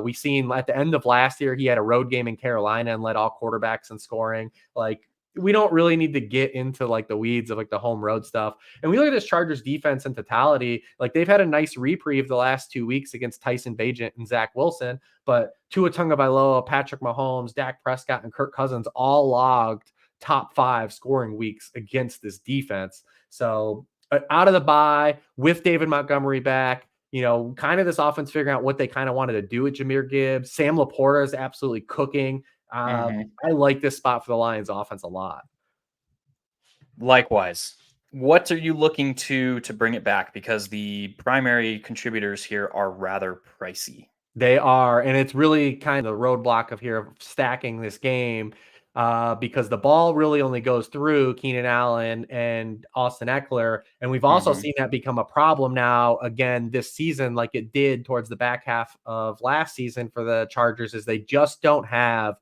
We've seen at the end of last year, he had a road game in Carolina and led all quarterbacks in scoring. Like, we don't really need to get into like the weeds of like the home road stuff. And we look at this Chargers defense in totality, like they've had a nice reprieve the last 2 weeks against Tyson Bagent and Zach Wilson, but Tua Tagovailoa, Patrick Mahomes, Dak Prescott, and Kirk Cousins all logged top 5 scoring weeks against this defense. So out of the bye with David Montgomery back, kind of this offense figuring out what they kind of wanted to do with Jahmyr Gibbs. Sam Laporta is absolutely cooking. I like this spot for the Lions offense a lot. Likewise. What are you looking to bring it back? Because the primary contributors here are rather pricey. They are, and it's really kind of the roadblock of stacking this game, because the ball really only goes through Keenan Allen and Austin Eckler, and we've also seen that become a problem now again this season, like it did towards the back half of last season for the Chargers, is they just don't have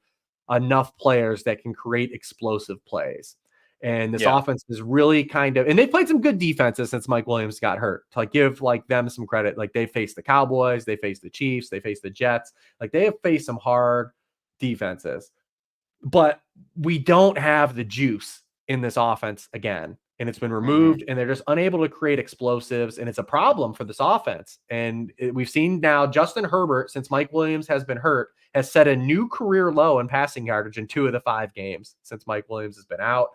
enough players that can create explosive plays. And this Yeah. offense is really kind of, and they've played some good defenses since Mike Williams got hurt. To like give like them some credit, like they faced the Cowboys, they faced the Chiefs, they faced the Jets. Like they have faced some hard defenses, but we don't have the juice in this offense again. And it's been removed, and they're just unable to create explosives. And it's a problem for this offense. And we've seen now Justin Herbert, since Mike Williams has been hurt, has set a new career low in passing yardage in 2 of the 5 games since Mike Williams has been out.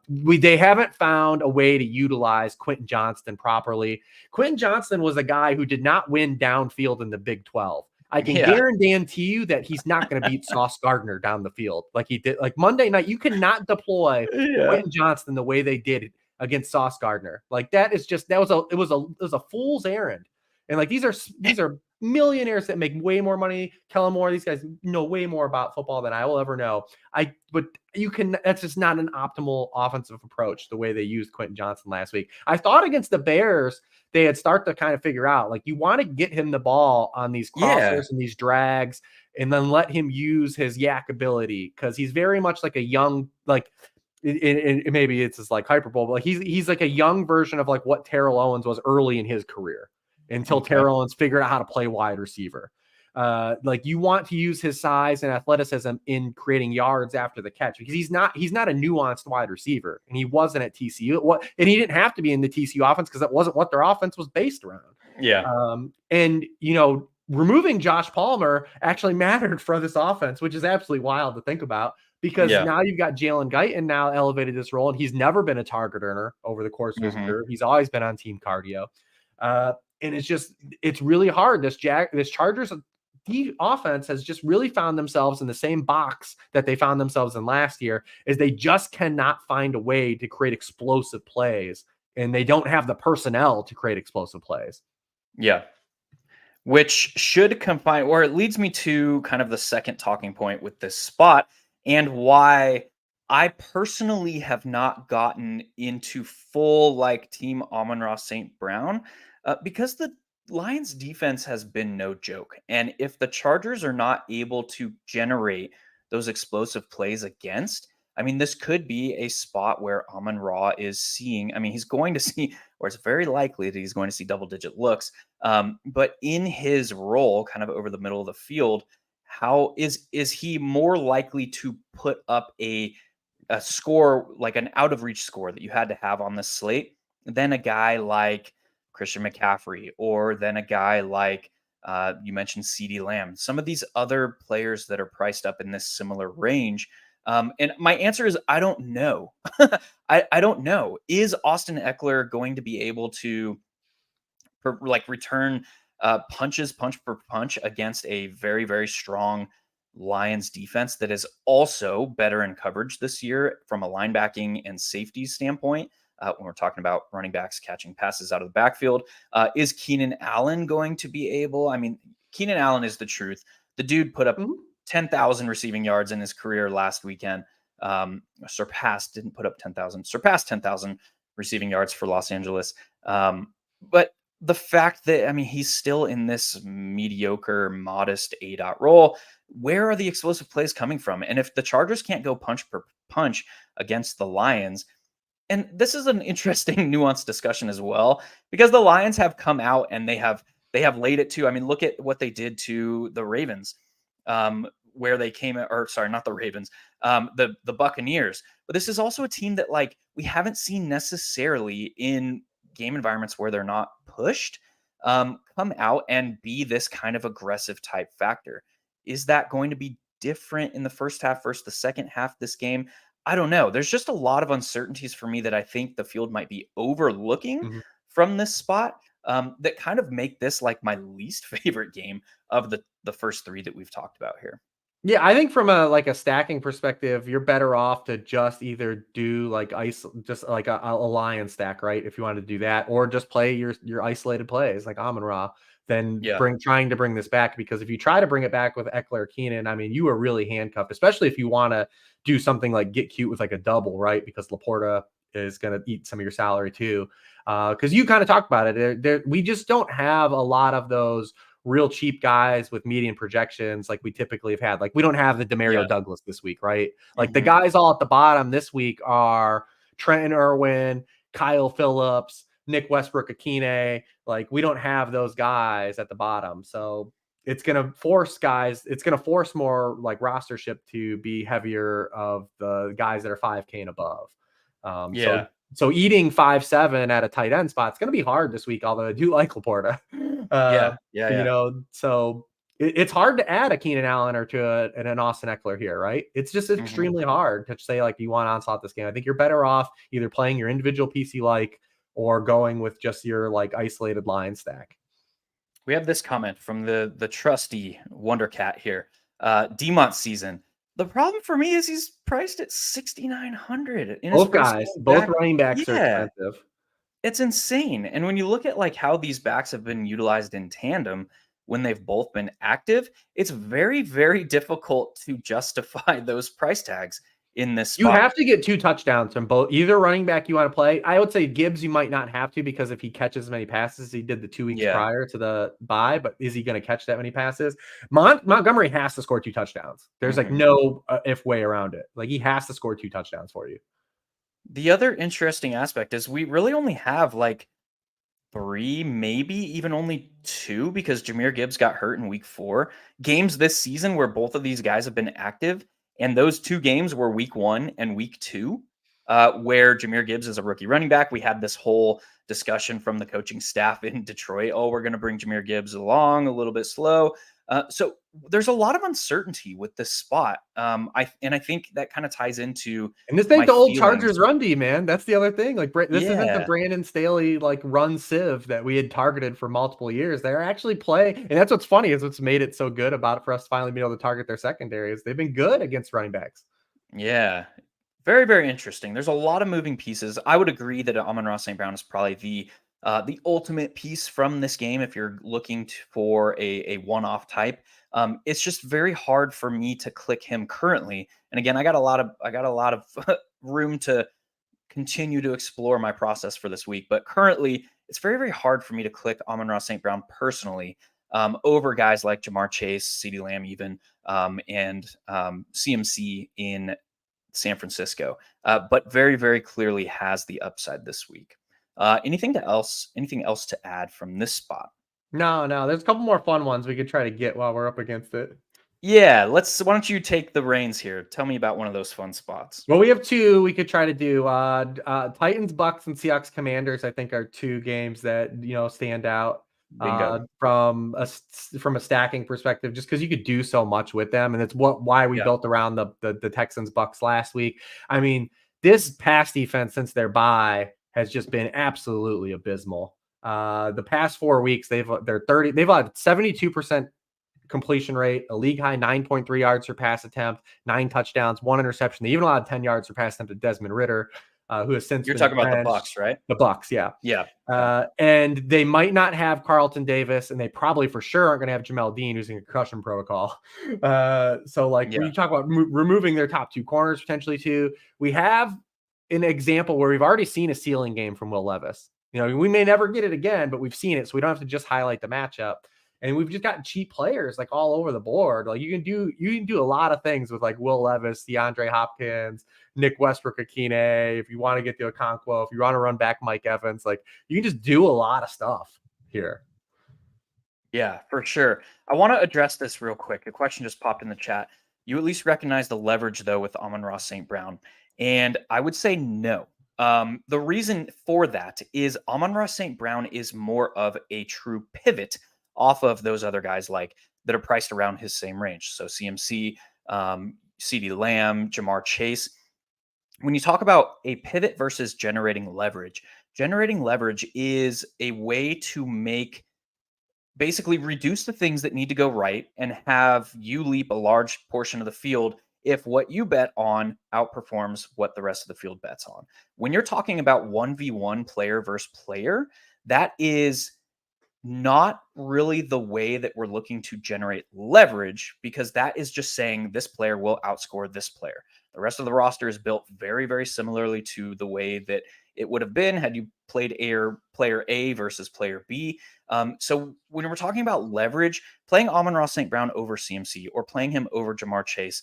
They haven't found a way to utilize Quentin Johnston properly. Quentin Johnston was a guy who did not win downfield in the Big 12. I can guarantee you that he's not going to beat Sauce Gardner down the field like he did. Like Monday night, you cannot deploy Quentin Johnston the way they did against Sauce Gardner. Like that is just it was a fool's errand. And like these are millionaires that make way more money. Kellen Moore, these guys know way more about football than I will ever know. But that's just not an optimal offensive approach the way they used Quentin Johnston last week. I thought against the Bears, they had start to kind of figure out, like, you want to get him the ball on these crossers and these drags, and then let him use his yak ability, because he's very much like a young, like, maybe it's just like hyperbole, but like he's like a young version of like what Terrell Owens was early in his career until Terrell Owens figured out how to play wide receiver. Like you want to use his size and athleticism in creating yards after the catch, because he's not a nuanced wide receiver, and he wasn't at TCU. And he didn't have to be in the TCU offense because that wasn't what their offense was based around. Yeah. And removing Josh Palmer actually mattered for this offense, which is absolutely wild to think about, because now you've got Jalen Guyton now elevated this role, and he's never been a target earner over the course of his career. He's always been on team cardio. And it's really hard. This Chargers offense has just really found themselves in the same box that they found themselves in last year, is they just cannot find a way to create explosive plays, and they don't have the personnel to create explosive plays. Yeah. Which should confine, or it leads me to kind of the second talking point with this spot, and why I personally have not gotten into full like Team Amon-Ra St. Brown, because the Lions defense has been no joke. And if the Chargers are not able to generate those explosive plays against, I mean, this could be a spot where Amon-Ra is seeing, I mean, he's going to see, or it's very likely that he's going to see double-digit looks. But in his role, kind of over the middle of the field, how is he more likely to put up a score, like an out-of-reach score that you had to have on the slate, than a guy like Christian McCaffrey, or then a guy like you mentioned CeeDee Lamb, some of these other players that are priced up in this similar range? And my answer is, I don't know. I don't know. Is Austin Eckler going to be able to return punch for punch against a very, very strong Lions defense that is also better in coverage this year from a linebacking and safety standpoint? When we're talking about running backs catching passes out of the backfield, is Keenan Allen going to be able? I mean, Keenan Allen is the truth. The dude put up 10,000 receiving yards in his career last weekend. Surpassed 10,000 receiving yards for Los Angeles. But the fact that, I mean, he's still in this mediocre, modest A-dot role, where are the explosive plays coming from? And if the Chargers can't go punch per punch against the Lions, and this is an interesting nuanced discussion as well, because the Lions have come out and they have laid it to, I mean, look at what they did to the Ravens, where they came, or sorry, not the Ravens, the Buccaneers. But this is also a team that, like, we haven't seen necessarily in game environments where they're not pushed, come out and be this kind of aggressive type factor. Is that going to be different in the first half versus the second half this game? I don't know. There's just a lot of uncertainties for me that I think the field might be overlooking from this spot, that kind of make this like my least favorite game of the first 3 that we've talked about here. Yeah, I think from a stacking perspective, you're better off to just either do like just like a lion stack, right? If you want to do that, or just play your isolated plays like Amon-Ra, then trying to bring this back, because if you try to bring it back with Eckler, Keenan, I mean, you are really handcuffed, especially if you want to do something like get cute with like a double, right? Because Laporta is going to eat some of your salary too. Because you kind of talked about it. We just don't have a lot of those real cheap guys with median projections like we typically have had. Like we don't have the Demario Douglas this week, right? Like the guys all at the bottom this week are Trenton Irwin, Kyle Phillips, Nick Westbrook-Akine. Like we don't have those guys at the bottom. So it's going to force more like rostership to be heavier of the guys that are 5K and above. So eating 5-7 at a tight end spot, it's going to be hard this week, although I do like Laporta. So it's hard to add a Keenan Allen or to an Austin Eckler here, right? It's just extremely hard to say, like, you want to onslaught this game. I think you're better off either playing your individual PC like or going with just your like isolated line stack. We have this comment from the trusty Wondercat here. Demont season. The problem for me is he's priced at 6,900. Both guys, both running backs are expensive. It's insane. And when you look at like how these backs have been utilized in tandem when they've both been active, it's very, very difficult to justify those price tags in this spot. You have to get 2 touchdowns from both either running back you want to play. I would say Gibbs, you might not have to because if he catches as many passes as he did the 2 weeks prior to the bye, but is he going to catch that many passes? Montgomery has to score 2 touchdowns. There's like no if way around it. Like he has to score 2 touchdowns for you. The other interesting aspect is we really only have like 3, maybe even only 2, because Jahmyr Gibbs got hurt in week 4. Games this season where both of these guys have been active, and those 2 games were week 1 and week 2, where Jahmyr Gibbs is a rookie running back. We had this whole discussion from the coaching staff in Detroit. Oh, we're going to bring Jahmyr Gibbs along a little bit slow. So there's a lot of uncertainty with this spot. I think that kind of ties into, and this ain't the old Chargers run D, man. That's the other thing. Like this isn't the Brandon Staley like run sieve that we had targeted for multiple years. They're actually playing, and that's what's funny is what's made it so good about it for us to finally be able to target their secondaries. They've been good against running backs. Yeah. Very, very interesting. There's a lot of moving pieces. I would agree that Amon-Ra St. Brown is probably the ultimate piece from this game if you're looking for a one-off type. It's just very hard for me to click him currently. And again, I got a lot of room to continue to explore my process for this week. But currently, it's very, very hard for me to click Amon-Ra St. Brown personally over guys like Jamar Chase, CeeDee Lamb even, and CMC in San Francisco, but very, very clearly has the upside this week. Anything else to add from this spot? No, there's a couple more fun ones we could try to get while we're up against it. Yeah, why don't you take the reins here? Tell me about one of those fun spots. Well, we have 2 we could try to do. Titans, Bucks, and Seahawks, Commanders, I think are 2 games that, stand out. From a stacking perspective, just because you could do so much with them, and it's why we built around the Texans Bucks last week. I mean, this pass defense since their bye has just been absolutely abysmal. The past 4 weeks they've had 72% completion rate, a league high 9.3 yards per pass attempt, 9 touchdowns, 1 interception. They even allowed 10 yards per pass attempt to Desmond Ritter. Who has since you're talking about the Bucks, right? The Bucks, yeah. And they might not have Carlton Davis, and they probably for sure aren't going to have Jamel Dean, who's in concussion protocol. So when you talk about removing their top 2 corners potentially too, we have an example where we've already seen a ceiling game from Will Levis. We may never get it again, but we've seen it, so we don't have to just highlight the matchup. And we've just gotten cheap players like all over the board. Like you can do a lot of things with like Will Levis, DeAndre Hopkins, Nick Westbrook-Akine. If you want to get the Okonkwo, if you want to run back Mike Evans, like you can just do a lot of stuff here. Yeah, for sure. I want to address this real quick. A question just popped in the chat. You at least recognize the leverage though with Amon-Ra St. Brown, and I would say no. The reason for that is Amon-Ra St. Brown is more of a true pivot off of those other guys like that are priced around his same range. So CMC, CeeDee Lamb, Jamar Chase. When you talk about a pivot versus generating leverage is a way to basically reduce the things that need to go right and have you leap a large portion of the field if what you bet on outperforms what the rest of the field bets on. When you're talking about 1v1 player versus player, that is not really the way that we're looking to generate leverage, because that is just saying this player will outscore this player. The rest of the roster is built very, very similarly to the way that it would have been had you played player A versus player B. So when we're talking about leverage, playing Amon-Ra St. Brown over CMC or playing him over Jamar Chase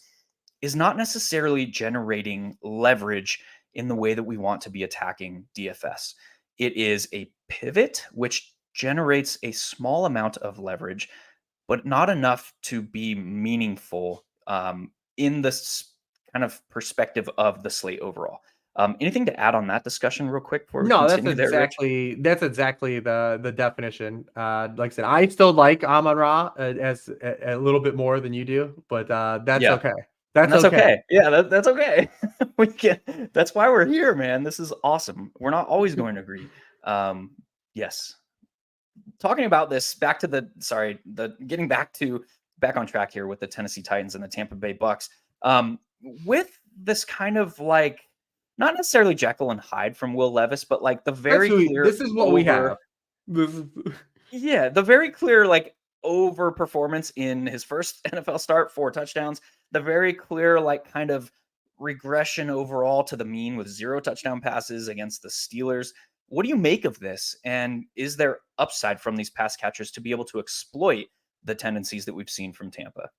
is not necessarily generating leverage in the way that we want to be attacking DFS. It is a pivot, which generates a small amount of leverage, but not enough to be meaningful in this kind of perspective of the slate overall. Anything to add on that discussion real quick before we No, that's continue there, Rich? exactly the definition. Like I said, I still like Amon Ra as a little bit more than you do, but that's Yeah. okay. And That's that's okay. okay. Yeah, that's okay. We can. That's why we're here, man. This is awesome. We're not always going to agree. Yes. Talking about this, back to the getting back on track here with the Tennessee Titans and the Tampa Bay Bucks. With this kind of like not necessarily Jekyll and Hyde from Will Levis, but like the very clear This is what we have. This is yeah, the very clear like over performance in his first NFL start, 4 touchdowns. The very clear like kind of regression overall to the mean with 0 touchdown passes against the Steelers. What do you make of this? And is there upside from these pass catchers to be able to exploit the tendencies that we've seen from Tampa?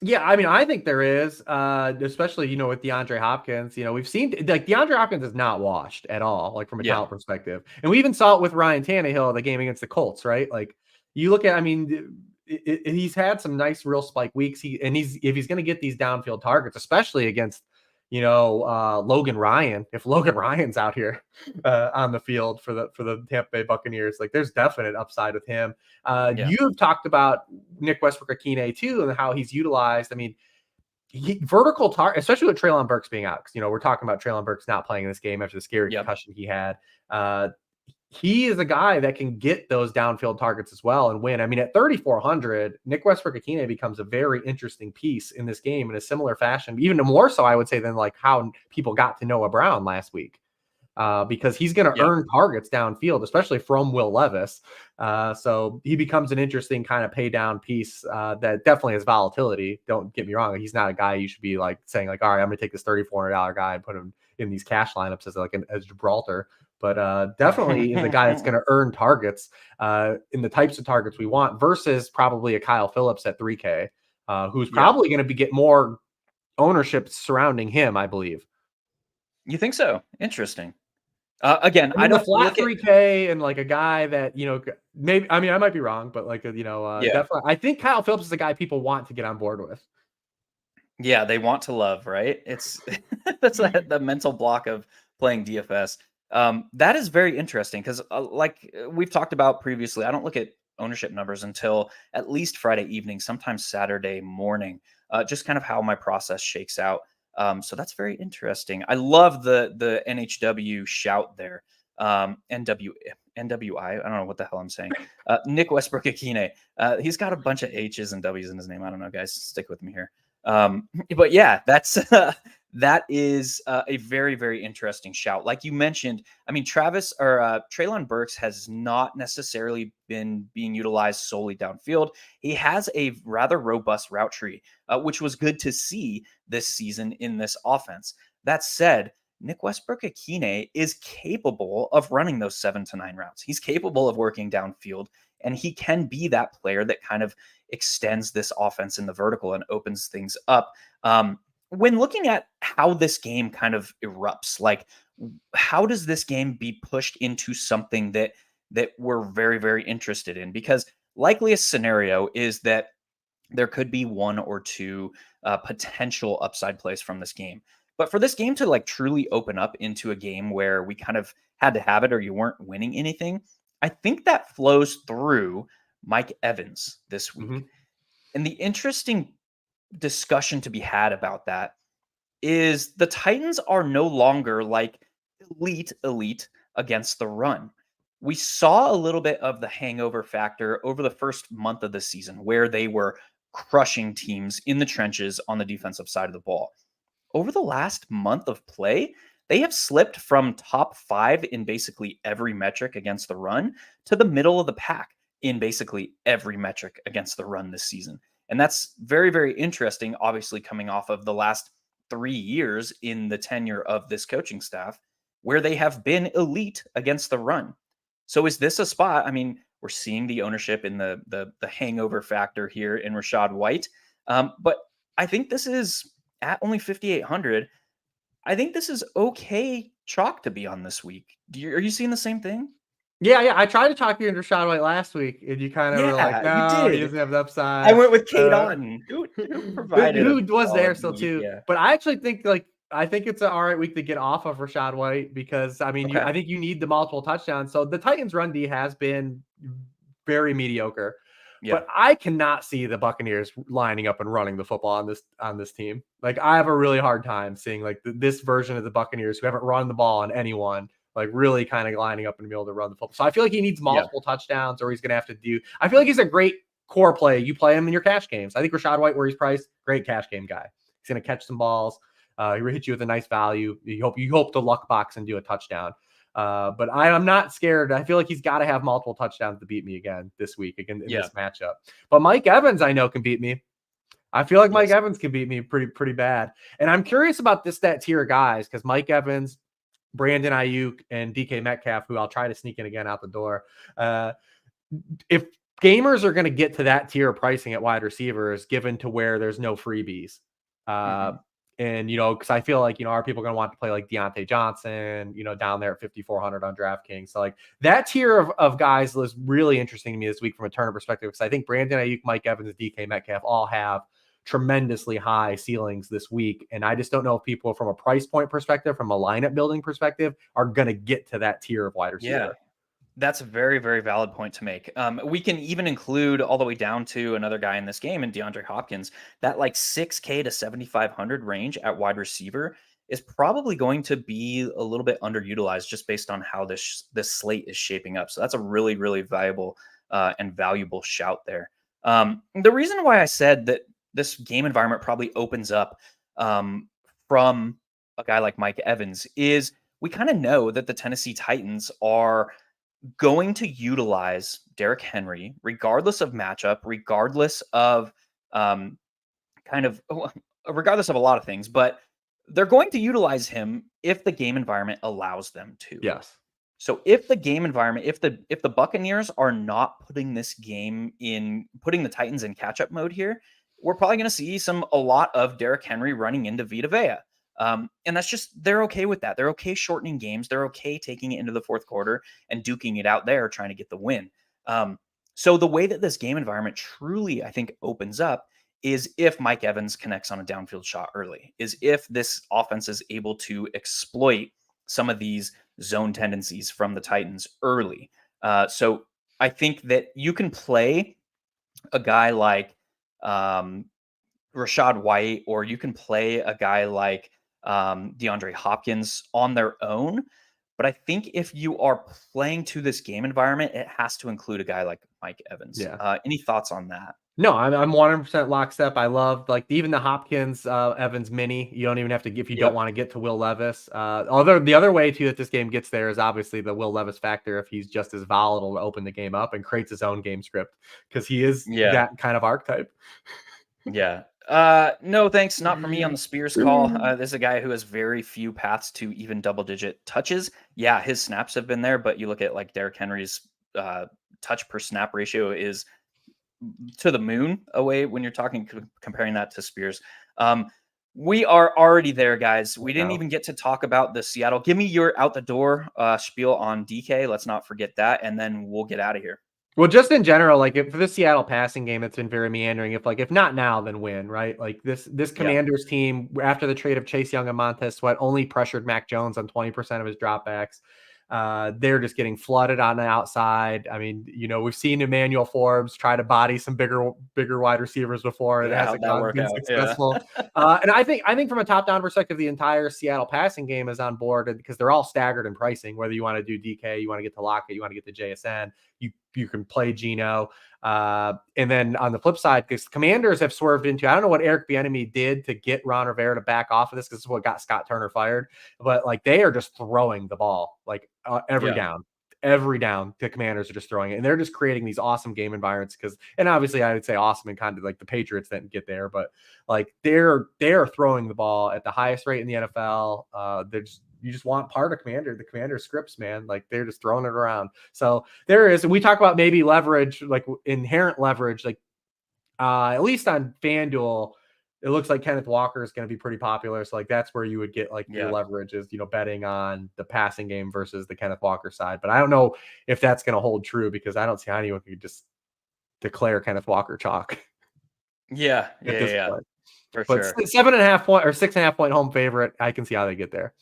Yeah, I mean, I think there is, especially with DeAndre Hopkins. We've seen like DeAndre Hopkins is not washed at all, like from a Yeah. talent perspective, and we even saw it with Ryan Tannehill the game against the Colts, right? Like you look at, I mean, he's had some nice real spike weeks. If he's going to get these downfield targets, especially against Logan Ryan, if Logan Ryan's out here on the field for the Tampa Bay Buccaneers, like there's definite upside with him. Yeah. You've talked about Nick Westbrook-Akine too, and how he's utilized. I mean, vertical target, especially with Treylon Burks being out, because we're talking about Treylon Burks not playing in this game after the scary Yep. concussion he had. He is a guy that can get those downfield targets as well and win. I mean, at 3,400, Nick Westbrook-Akine becomes a very interesting piece in this game in a similar fashion, even more so, I would say, than like how people got to Noah Brown last week. Because he's going to Yeah. earn targets downfield, especially from Will Levis. So he becomes an interesting kind of pay down piece that definitely has volatility. Don't get me wrong. He's not a guy you should be like saying like, all right, I'm going to take this $3,400 guy and put him in these cash lineups as Gibraltar. But definitely is a guy that's going to earn targets in the types of targets we want versus probably a Kyle Phillips at 3K, who's probably going to get more ownership surrounding him, I believe. You think so? Interesting. Again, I mean, I the don't flat look at 3K and like a guy that, maybe, I mean, I might be wrong, but like, definitely, I think Kyle Phillips is a guy people want to get on board with. Yeah, they want to love, right? It's that's the mental block of playing DFS. That is very interesting because, like we've talked about previously, I don't look at ownership numbers until at least Friday evening, sometimes Saturday morning. Just kind of how my process shakes out. So that's very interesting. I love the NHW shout there. NWI. I don't know what the hell I'm saying. Nick Westbrook-Akine. He's got a bunch of H's and W's in his name. I don't know, guys. Stick with me here. But yeah, that is a very, very interesting shout. Like you mentioned, I mean, Treylon Burks has not necessarily been being utilized solely downfield. He has a rather robust route tree, which was good to see this season in this offense. That said, Nick Westbrook-Akine is capable of running those 7 to 9 routes. He's capable of working downfield, and he can be that player that kind of extends this offense in the vertical and opens things up. When looking at how this game kind of erupts, like how does this game be pushed into something that we're very, very interested in? Because likeliest scenario is that there could be 1 or 2 potential upside plays from this game. But for this game to like truly open up into a game where we kind of had to have it or you weren't winning anything, I think that flows through Mike Evans this week. Mhm. And the interesting discussion to be had about that is the Titans are no longer like elite against the run. We saw a little bit of the hangover factor over the first month of the season where they were crushing teams in the trenches on the defensive side of the ball. Over the last month of play, they have slipped from top 5 in basically every metric against the run to the middle of the pack in basically every metric against the run this season. And that's very, very interesting, obviously, coming off of the last 3 years in the tenure of this coaching staff. where they have been elite against the run. So is this a spot? I mean, we're seeing the ownership in the hangover factor here in Rashad White. But I think this is at only 5,800. I think this is okay chalk to be on this week. Are you seeing the same thing? Yeah. I tried to talk you into Rashad White last week, and you kind of were like, Yeah, you no, he did. doesn't have the I upside. went with Kate Otten, who provided a Who was there solid still week. too. Yeah. But I actually think I think it's an all right week to get off of Rashad White because I mean, Okay. I think you need the multiple touchdowns. So the Titans' run D has been very mediocre, Yeah. but I cannot see the Buccaneers lining up and running the football on this team. Like I have a really hard time seeing like this version of the Buccaneers who haven't run the ball on anyone. Like really kind of lining up and be able to run the football. So I feel like he needs multiple touchdowns, or he's going to have to do. I feel like he's a great core play. You play him in your cash games. I think Rashad White, where he's priced, great cash game guy. He's going to catch some balls. He hit you with a nice value. You hope to luck box and do a touchdown. But I'm not scared. I feel like he's got to have multiple touchdowns to beat me again this week again in this matchup. But Mike Evans, I know, can beat me. I feel like Mike Evans can beat me pretty bad. And I'm curious about that tier of guys because Mike Evans, Brandon Ayuk, and DK Metcalf, who I'll try to sneak in again out the door. If gamers are going to get to that tier of pricing at wide receivers, given to where there's no freebies, and because I feel like are people going to want to play like Deontay Johnson, down there at 5,400 on DraftKings? So like that tier of guys was really interesting to me this week from a Turner perspective because I think Brandon Ayuk, Mike Evans, and DK Metcalf all have tremendously high ceilings this week. And I just don't know if people from a price point perspective, from a lineup building perspective, are going to get to that tier of wide receiver. Yeah, that's a very, very valid point to make. We can even include all the way down to another guy in this game, in DeAndre Hopkins. That like 6K to 7,500 range at wide receiver is probably going to be a little bit underutilized just based on how this slate is shaping up. So that's a really, really valuable and valuable shout there. The reason why I said that this game environment probably opens up from a guy like Mike Evans is we kind of know that the Tennessee Titans are going to utilize Derrick Henry regardless of matchup, regardless of regardless of a lot of things, but they're going to utilize him if the game environment allows them to. Yes. So if the game environment, if the Buccaneers are not putting the Titans in catch-up mode here, we're probably going to see a lot of Derrick Henry running into Vita Vea. And that's just, they're okay with that. They're okay shortening games. They're okay taking it into the fourth quarter and duking it out there, trying to get the win. So the way that this game environment truly, I think, opens up is if Mike Evans connects on a downfield shot early, is if this offense is able to exploit some of these zone tendencies from the Titans early. So I think that you can play a guy like Rashad White, or you can play a guy like DeAndre Hopkins on their own. But I think if you are playing to this game environment, it has to include a guy like Mike Evans. Yeah. Any thoughts on that? No, I'm 100% lockstep. I love like even the Hopkins Evans mini. You don't even have to if you don't want to get to Will Levis. Although the other way too that this game gets there is obviously the Will Levis factor if he's just as volatile to open the game up and creates his own game script because he is that kind of archetype. Yeah. No, thanks. Not for me on the Spears call. This is a guy who has very few paths to even double-digit touches. Yeah, his snaps have been there, but you look at like Derrick Henry's touch per snap ratio is to the moon away when you're comparing that to Spears. We are already there, guys. We didn't even get to talk about the Seattle. Give me your out the door spiel on DK. Let's not forget that, and then we'll get out of here. Well, just in general, like for the Seattle passing game, it's been very meandering. If not now, then when, right? Like this Commanders team after the trade of Chase Young and Montez Sweat only pressured Mac Jones on 20% of his dropbacks. They're just getting flooded on the outside. I mean, we've seen Emmanuel Forbes try to body some bigger wide receivers before. It hasn't been successful. And I think from a top-down perspective, the entire Seattle passing game is on board because they're all staggered in pricing. Whether you want to do DK, you want to get to Lockett, you want to get to JSN, you can play Geno. And then on the flip side, because Commanders have swerved into, I don't know what Eric Bieniemy did to get Ron Rivera to back off of this, because this is what got Scott Turner fired. But like they are just throwing the ball like every down. Every down, the Commanders are just throwing it, and they're just creating these awesome game environments. And obviously, I would say awesome and kind of like the Patriots didn't get there, but like they're throwing the ball at the highest rate in the NFL. you just want part of the commander scripts, man. Like they're just throwing it around. So there is, we talk about maybe leverage, like inherent leverage, like at least on FanDuel, it looks like Kenneth Walker is going to be pretty popular. So like that's where you would get like your leverage is, betting on the passing game versus the Kenneth Walker side. But I don't know if that's going to hold true because I don't see how anyone could just declare Kenneth Walker chalk. Yeah. Point. For but sure. 7.5 point or 6.5 point home favorite. I can see how they get there.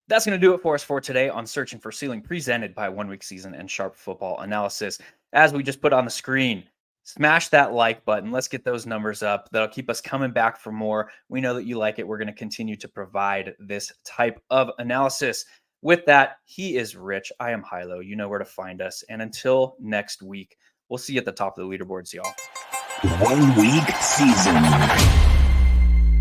That's going to do it for us for today on Searching for Ceiling, presented by 1 Week Season and Sharp Football Analysis. As we just put on the screen, smash that like button. Let's get those numbers up. That'll keep us coming back for more. We know that you like it. We're going to continue to provide this type of analysis. With that, he is Rich. I am Hilow. You know where to find us. And until next week, we'll see you at the top of the leaderboards, y'all. 1 Week Season.